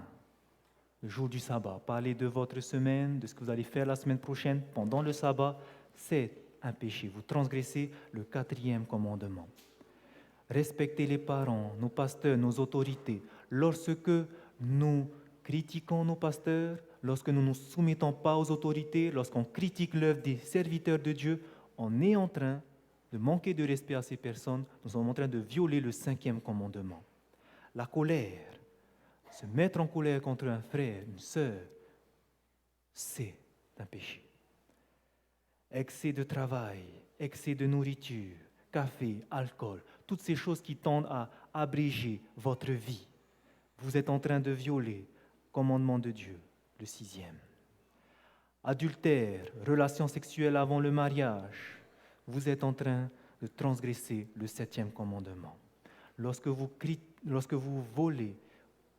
le jour du sabbat, parler de votre semaine, de ce que vous allez faire la semaine prochaine pendant le sabbat, c'est un péché. Vous transgressez le 4e commandement. Respectez les parents, nos pasteurs, nos autorités. Lorsque nous critiquons nos pasteurs, lorsque nous ne nous soumettons pas aux autorités, lorsqu'on critique l'œuvre des serviteurs de Dieu, on est en train de manquer de respect à ces personnes, nous sommes en train de violer le 5e commandement. La colère, se mettre en colère contre un frère, une sœur, c'est un péché. Excès de travail, excès de nourriture, café, alcool, toutes ces choses qui tendent à abréger votre vie. Vous êtes en train de violer le commandement de Dieu, le 6e. Adultère, relations sexuelles avant le mariage, vous êtes en train de transgresser le 7e commandement. Lorsque vous volez,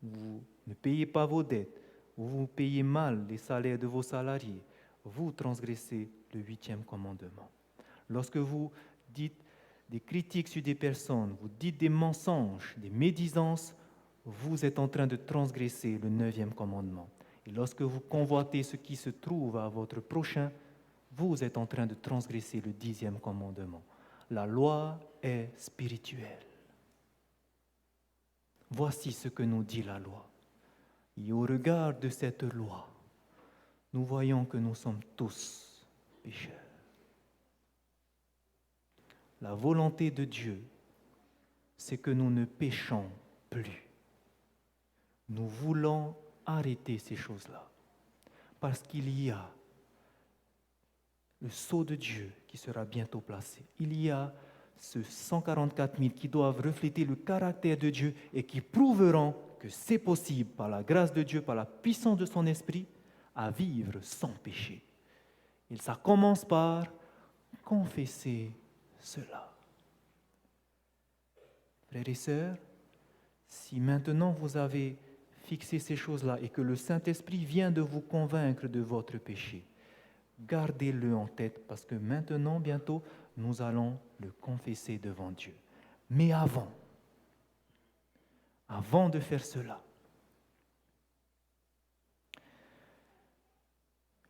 vous ne payez pas vos dettes, vous payez mal les salaires de vos salariés, vous transgressez le 8e commandement. Lorsque vous dites des critiques sur des personnes, vous dites des mensonges, des médisances, vous êtes en train de transgresser le 9e commandement. Et lorsque vous convoitez ce qui se trouve à votre prochain, vous êtes en train de transgresser le 10e commandement. La loi est spirituelle. Voici ce que nous dit la loi. Et au regard de cette loi, nous voyons que nous sommes tous pécheurs. La volonté de Dieu, c'est que nous ne péchons plus. Nous voulons arrêter ces choses-là, parce qu'il y a le sceau de Dieu qui sera bientôt placé. Il y a ce 144 000 qui doivent refléter le caractère de Dieu et qui prouveront que c'est possible, par la grâce de Dieu, par la puissance de son esprit, à vivre sans péché. Et ça commence par confesser cela. Frères et sœurs, si maintenant vous avez fixé ces choses-là et que le Saint-Esprit vient de vous convaincre de votre péché, gardez-le en tête parce que maintenant, bientôt, nous allons le confesser devant Dieu. Mais avant de faire cela,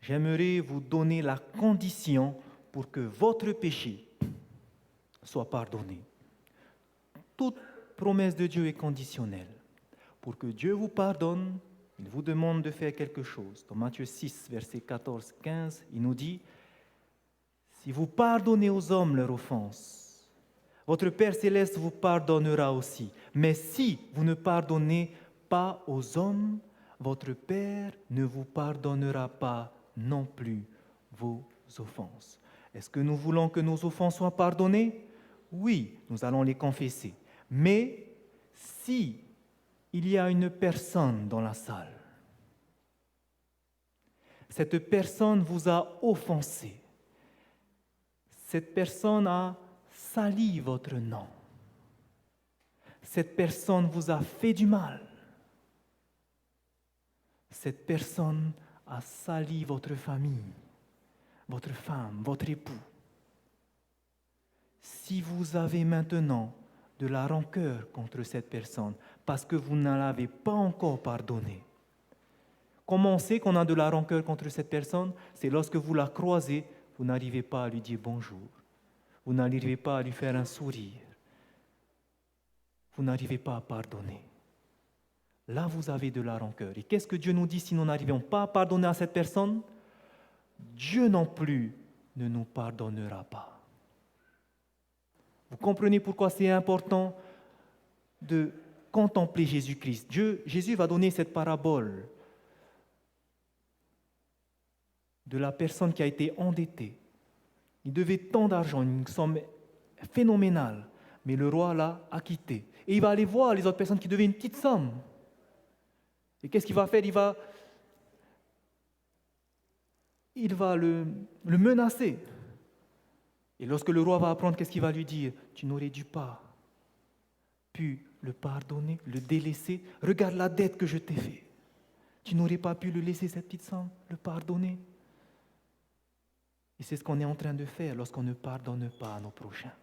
j'aimerais vous donner la condition pour que votre péché soit pardonné. Toute promesse de Dieu est conditionnelle. pour que Dieu vous pardonne, il vous demande de faire quelque chose. Dans Matthieu 6, versets 14-15, il nous dit, si vous pardonnez aux hommes leurs offenses, votre Père céleste vous pardonnera aussi. Mais si vous ne pardonnez pas aux hommes, votre Père ne vous pardonnera pas non plus vos offenses. Est-ce que nous voulons que nos offenses soient pardonnées? Oui, nous allons les confesser. Mais si il y a une personne dans la salle, cette personne vous a offensé, cette personne a sali votre nom, cette personne vous a fait du mal, cette personne a sali votre famille, votre femme, votre époux. Si vous avez maintenant de la rancœur contre cette personne parce que vous ne l'avez pas encore pardonné, comment on sait qu'on a de la rancœur contre cette personne? C'est lorsque vous la croisez, vous n'arrivez pas à lui dire bonjour, vous n'arrivez pas à lui faire un sourire, vous n'arrivez pas à pardonner. Là, vous avez de la rancœur. Et qu'est-ce que Dieu nous dit si nous n'arrivons pas à pardonner à cette personne? Dieu non plus ne nous pardonnera pas. Vous comprenez pourquoi c'est important de contempler Jésus-Christ. Jésus va donner cette parabole de la personne qui a été endettée. Il devait tant d'argent, une somme phénoménale, mais le roi l'a acquitté. Et il va aller voir les autres personnes qui devaient une petite somme. Et qu'est-ce qu'il va faire? Il va le menacer. Et lorsque le roi va apprendre, qu'est-ce qu'il va lui dire? Tu n'aurais dû pas pu le pardonner, le délaisser. Regarde la dette que je t'ai faite. Tu n'aurais pas pu le laisser, cette petite somme, le pardonner. Et c'est ce qu'on est en train de faire lorsqu'on ne pardonne pas à nos prochains.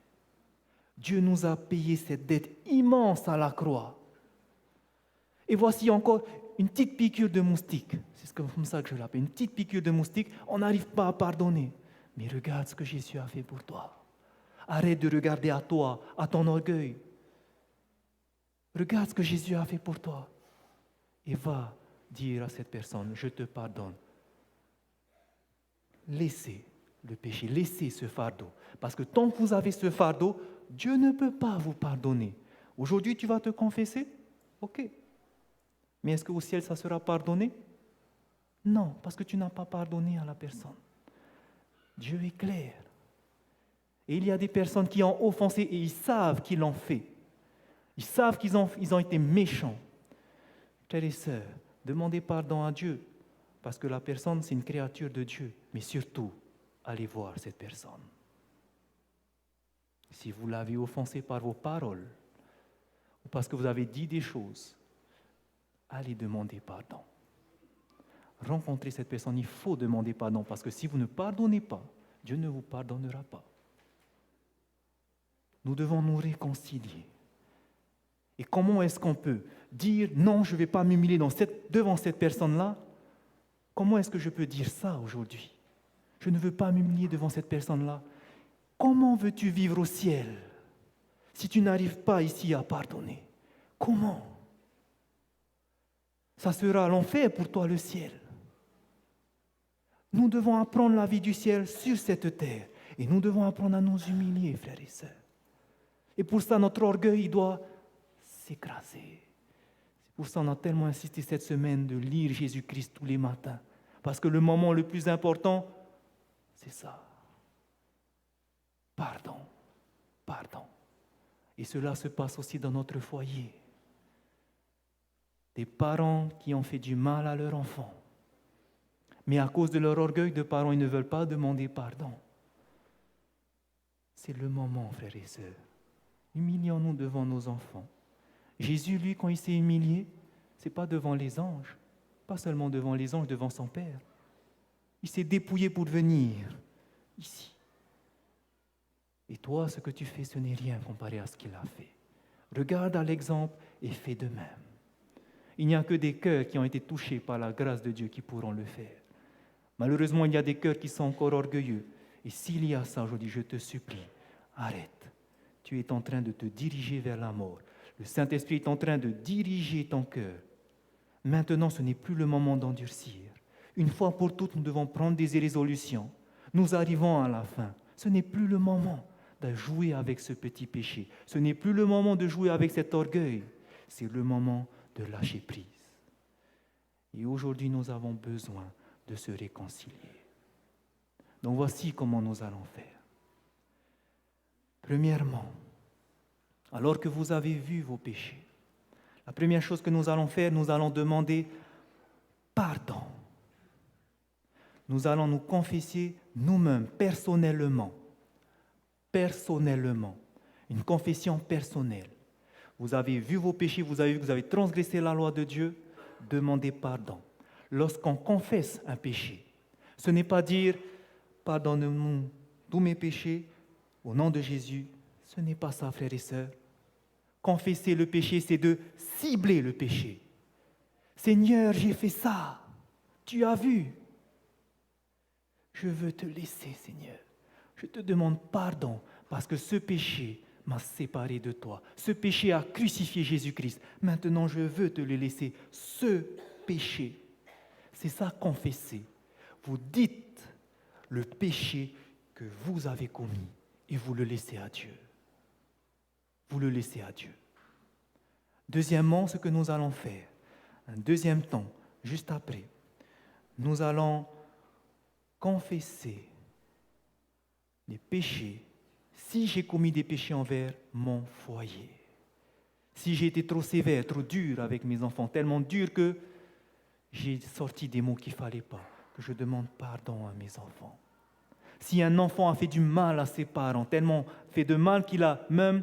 Dieu nous a payé cette dette immense à la croix. Et voici encore une petite piqûre de moustique. C'est comme ça que je l'appelle. Une petite piqûre de moustique. On n'arrive pas à pardonner. Mais regarde ce que Jésus a fait pour toi. Arrête de regarder à toi, à ton orgueil. Regarde ce que Jésus a fait pour toi. Et va dire à cette personne, je te pardonne. Laissez le péché, laissez ce fardeau. Parce que tant que vous avez ce fardeau, Dieu ne peut pas vous pardonner. Aujourd'hui, tu vas te confesser? Ok. Mais est-ce qu'au ciel, ça sera pardonné? Non, parce que tu n'as pas pardonné à la personne. Dieu est clair. Et il y a des personnes qui ont offensé et ils savent qu'ils l'ont fait. Ils savent qu'ils ont été méchants. Frères et sœurs, demandez pardon à Dieu, parce que la personne, c'est une créature de Dieu. Mais surtout, allez voir cette personne. Si vous l'avez offensé par vos paroles, ou parce que vous avez dit des choses, allez demander pardon. Rencontrez cette personne, il faut demander pardon, parce que si vous ne pardonnez pas, Dieu ne vous pardonnera pas. Nous devons nous réconcilier. Et comment est-ce qu'on peut dire « Non, je ne vais pas m'humilier devant cette personne-là » Comment est-ce que je peux dire ça aujourd'hui? Je ne veux pas m'humilier devant cette personne-là. Comment veux-tu vivre au ciel si tu n'arrives pas ici à pardonner? Comment? Ça sera l'enfer pour toi, le ciel. Nous devons apprendre la vie du ciel sur cette terre. Et nous devons apprendre à nous humilier, frères et sœurs. Et pour ça, notre orgueil doit s'écraser. C'est pour ça qu'on a tellement insisté cette semaine de lire Jésus-Christ tous les matins. Parce que le moment le plus important, c'est ça. Pardon, pardon. Et cela se passe aussi dans notre foyer. Des parents qui ont fait du mal à leur enfant. Mais à cause de leur orgueil de parents, ils ne veulent pas demander pardon. C'est le moment, frères et sœurs. Humilions-nous devant nos enfants. Jésus, lui, quand il s'est humilié, ce n'est pas devant les anges, pas seulement devant les anges, devant son Père. Il s'est dépouillé pour venir ici. Et toi, ce que tu fais, ce n'est rien comparé à ce qu'il a fait. Regarde à l'exemple et fais de même. Il n'y a que des cœurs qui ont été touchés par la grâce de Dieu qui pourront le faire. Malheureusement, il y a des cœurs qui sont encore orgueilleux. Et s'il y a ça aujourd'hui, je te supplie, arrête. Tu es en train de te diriger vers la mort. Le Saint-Esprit est en train de diriger ton cœur. Maintenant, ce n'est plus le moment d'endurcir. Une fois pour toutes, nous devons prendre des résolutions. Nous arrivons à la fin. Ce n'est plus le moment de jouer avec ce petit péché. Ce n'est plus le moment de jouer avec cet orgueil. C'est le moment de lâcher prise. Et aujourd'hui, nous avons besoin de se réconcilier. Donc voici comment nous allons faire. Premièrement, alors que vous avez vu vos péchés, la première chose que nous allons faire, nous allons demander pardon. Nous allons nous confesser nous-mêmes, personnellement. Personnellement. Une confession personnelle. Vous avez vu vos péchés, vous avez vu que vous avez transgressé la loi de Dieu, demandez pardon. Lorsqu'on confesse un péché, ce n'est pas dire « pardonne-nous tous mes péchés au nom de Jésus ». Ce n'est pas ça, frères et sœurs. Confesser le péché, c'est de cibler le péché. Seigneur, j'ai fait ça. Tu as vu. Je veux te laisser, Seigneur. Je te demande pardon parce que ce péché m'a séparé de toi. Ce péché a crucifié Jésus-Christ. Maintenant, je veux te le laisser. Ce péché, c'est ça, confesser. Vous dites le péché que vous avez commis et vous le laissez à Dieu. Vous le laissez à Dieu. Deuxièmement, ce que nous allons faire, un deuxième temps, juste après, nous allons confesser les péchés si j'ai commis des péchés envers mon foyer. Si j'ai été trop sévère, trop dur avec mes enfants, tellement dur que j'ai sorti des mots qu'il ne fallait pas, que je demande pardon à mes enfants. Si un enfant a fait du mal à ses parents, tellement fait de mal qu'il a même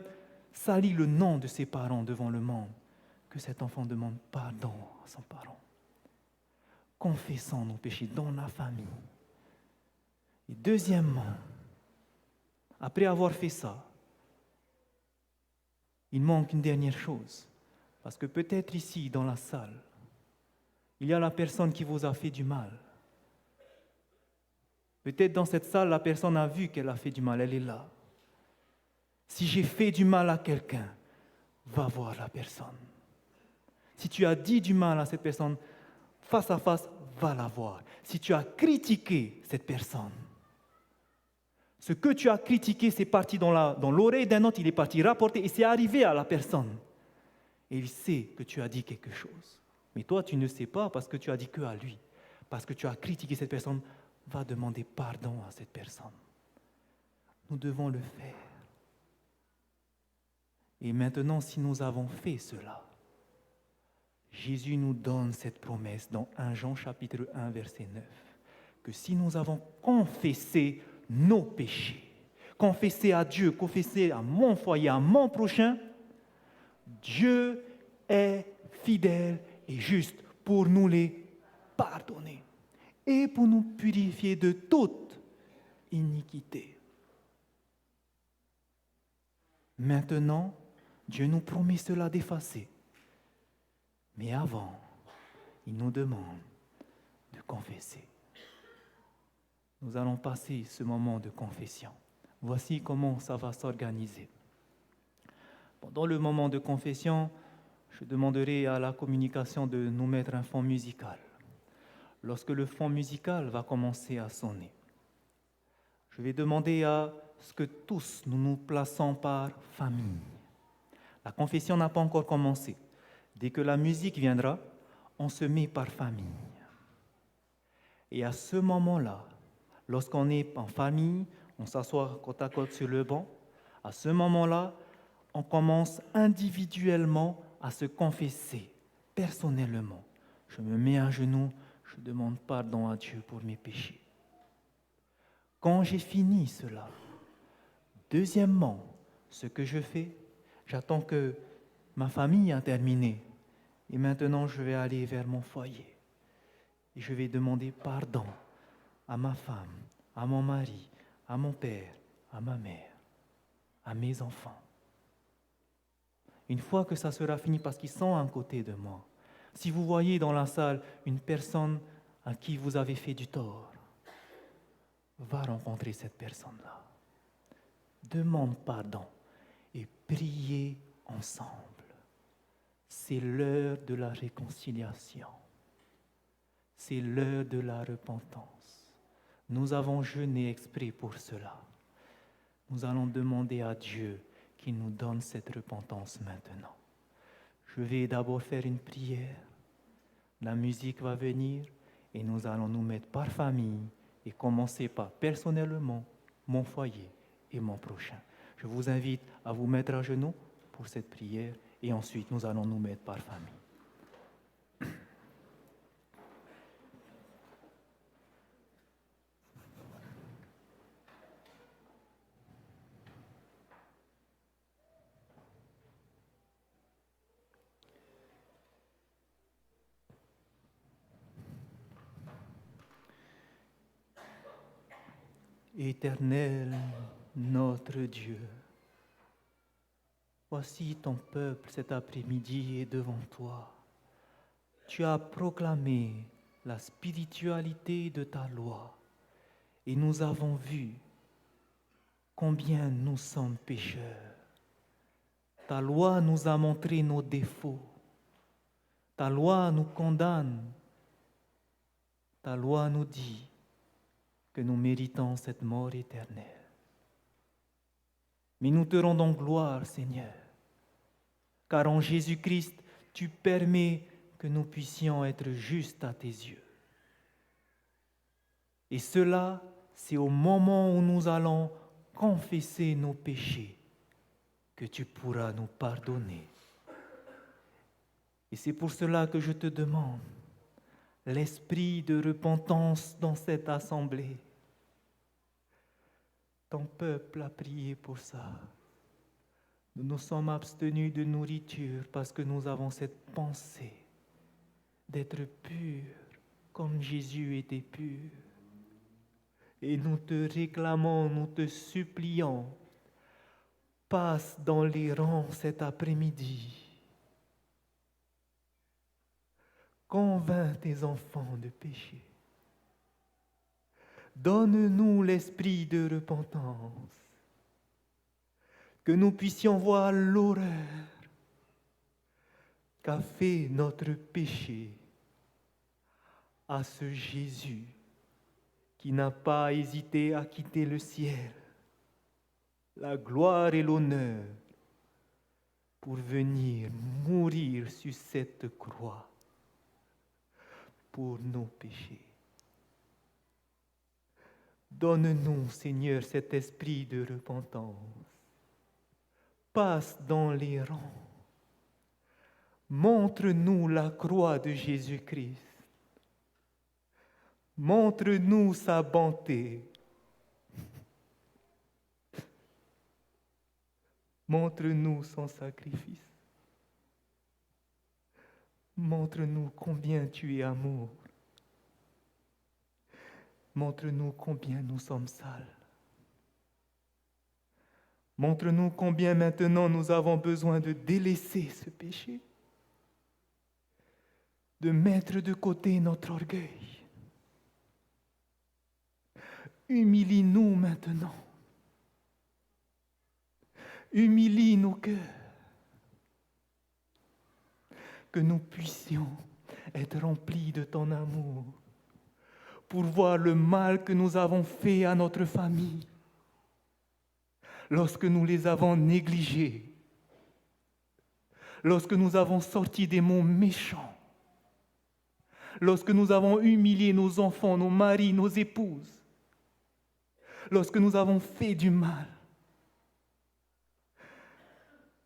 sali le nom de ses parents devant le monde, que cet enfant demande pardon à son parent. Confessons nos péchés dans la famille. Et deuxièmement, après avoir fait ça, il manque une dernière chose. Parce que peut-être ici, dans la salle, il y a la personne qui vous a fait du mal. Peut-être dans cette salle, la personne a vu qu'elle a fait du mal, elle est là. Si j'ai fait du mal à quelqu'un, va voir la personne. Si tu as dit du mal à cette personne, face à face, va la voir. Si tu as critiqué cette personne, ce que tu as critiqué, c'est parti dans l'oreille d'un autre, il est parti rapporter et c'est arrivé à la personne. Et il sait que tu as dit quelque chose. Mais toi, tu ne sais pas parce que tu as dit que à lui. Parce que tu as critiqué cette personne, va demander pardon à cette personne. Nous devons le faire. Et maintenant, si nous avons fait cela, Jésus nous donne cette promesse dans 1 Jean chapitre 1, verset 9, que si nous avons confessé nos péchés, confessé à Dieu, confessé à mon foyer, à mon prochain, Dieu est fidèle et juste pour nous les pardonner et pour nous purifier de toute iniquité. Maintenant, Dieu nous promet cela d'effacer. Mais avant, il nous demande de confesser. Nous allons passer ce moment de confession. Voici comment ça va s'organiser. Pendant le moment de confession, je demanderai à la communication de nous mettre un fond musical. Lorsque le fond musical va commencer à sonner, je vais demander à ce que tous nous nous plaçons par famille. La confession n'a pas encore commencé. Dès que la musique viendra, on se met par famille. Et à ce moment-là, lorsqu'on est en famille, on s'assoit côte à côte sur le banc, à ce moment-là, on commence individuellement à se confesser, personnellement. Je me mets à genoux, je demande pardon à Dieu pour mes péchés. Quand j'ai fini cela, deuxièmement, ce que je fais, j'attends que ma famille a terminé. Et maintenant, je vais aller vers mon foyer. Et je vais demander pardon à ma femme, à mon mari, à mon père, à ma mère, à mes enfants. Une fois que ça sera fini, parce qu'ils sont à côté de moi, si vous voyez dans la salle une personne à qui vous avez fait du tort, va rencontrer cette personne-là. Demande pardon et priez ensemble. C'est l'heure de la réconciliation. C'est l'heure de la repentance. Nous avons jeûné exprès pour cela. Nous allons demander à Dieu qu'il nous donne cette repentance maintenant. Je vais d'abord faire une prière. La musique va venir et nous allons nous mettre par famille et commencer par personnellement mon foyer et mon prochain. Je vous invite à vous mettre à genoux pour cette prière et ensuite nous allons nous mettre par famille. Éternel, notre Dieu, voici ton peuple cet après-midi est devant toi. Tu as proclamé la spiritualité de ta loi et nous avons vu combien nous sommes pécheurs. Ta loi nous a montré nos défauts. Ta loi nous condamne. Ta loi nous dit que nous méritons cette mort éternelle. Mais nous te rendons gloire, Seigneur, car en Jésus-Christ, tu permets que nous puissions être justes à tes yeux. Et cela, c'est au moment où nous allons confesser nos péchés que tu pourras nous pardonner. Et c'est pour cela que je te demande l'esprit de repentance dans cette assemblée. Ton peuple a prié pour ça. Nous nous sommes abstenus de nourriture parce que nous avons cette pensée d'être purs comme Jésus était pur. Et nous te réclamons, nous te supplions, passe dans les rangs cet après-midi. Convainc tes enfants de péché. Donne-nous l'esprit de repentance, que nous puissions voir l'horreur qu'a fait notre péché à ce Jésus qui n'a pas hésité à quitter le ciel, la gloire et l'honneur pour venir mourir sur cette croix pour nos péchés. Donne-nous, Seigneur, cet esprit de repentance. Passe dans les rangs. Montre-nous la croix de Jésus-Christ. Montre-nous sa bonté. Montre-nous son sacrifice. Montre-nous combien tu es amour. Montre-nous combien nous sommes sales. Montre-nous combien maintenant nous avons besoin de délaisser ce péché, de mettre de côté notre orgueil. Humilie-nous maintenant. Humilie nos cœurs. Que nous puissions être remplis de ton amour pour voir le mal que nous avons fait à notre famille lorsque nous les avons négligés, lorsque nous avons sorti des mots méchants, lorsque nous avons humilié nos enfants, nos maris, nos épouses, lorsque nous avons fait du mal,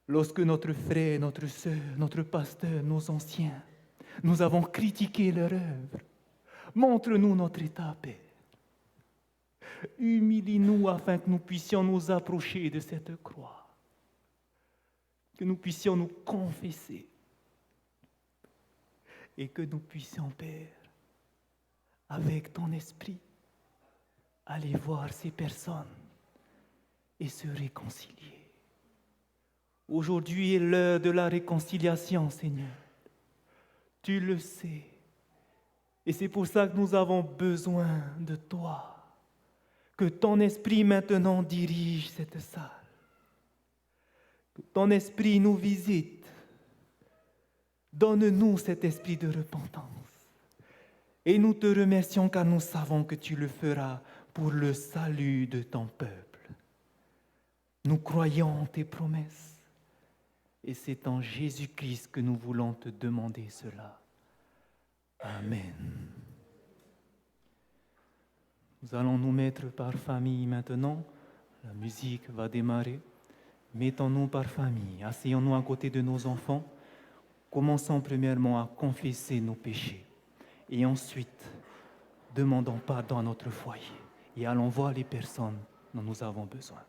lorsque notre frère, notre sœur, notre pasteur, nos anciens, nous avons critiqué leur œuvre. Montre-nous notre état, Père. Humilie-nous afin que nous puissions nous approcher de cette croix, que nous puissions nous confesser et que nous puissions, Père, avec ton esprit, aller voir ces personnes et se réconcilier. Aujourd'hui est l'heure de la réconciliation, Seigneur. Tu le sais. Et c'est pour ça que nous avons besoin de toi. Que ton esprit maintenant dirige cette salle. Que ton esprit nous visite. Donne-nous cet esprit de repentance. Et nous te remercions car nous savons que tu le feras pour le salut de ton peuple. Nous croyons en tes promesses et c'est en Jésus-Christ que nous voulons te demander cela. Amen. Nous allons nous mettre par famille maintenant. La musique va démarrer. Mettons-nous par famille. Asseyons-nous à côté de nos enfants. Commençons premièrement à confesser nos péchés. Et ensuite, demandons pardon à notre foyer. Et allons voir les personnes dont nous avons besoin.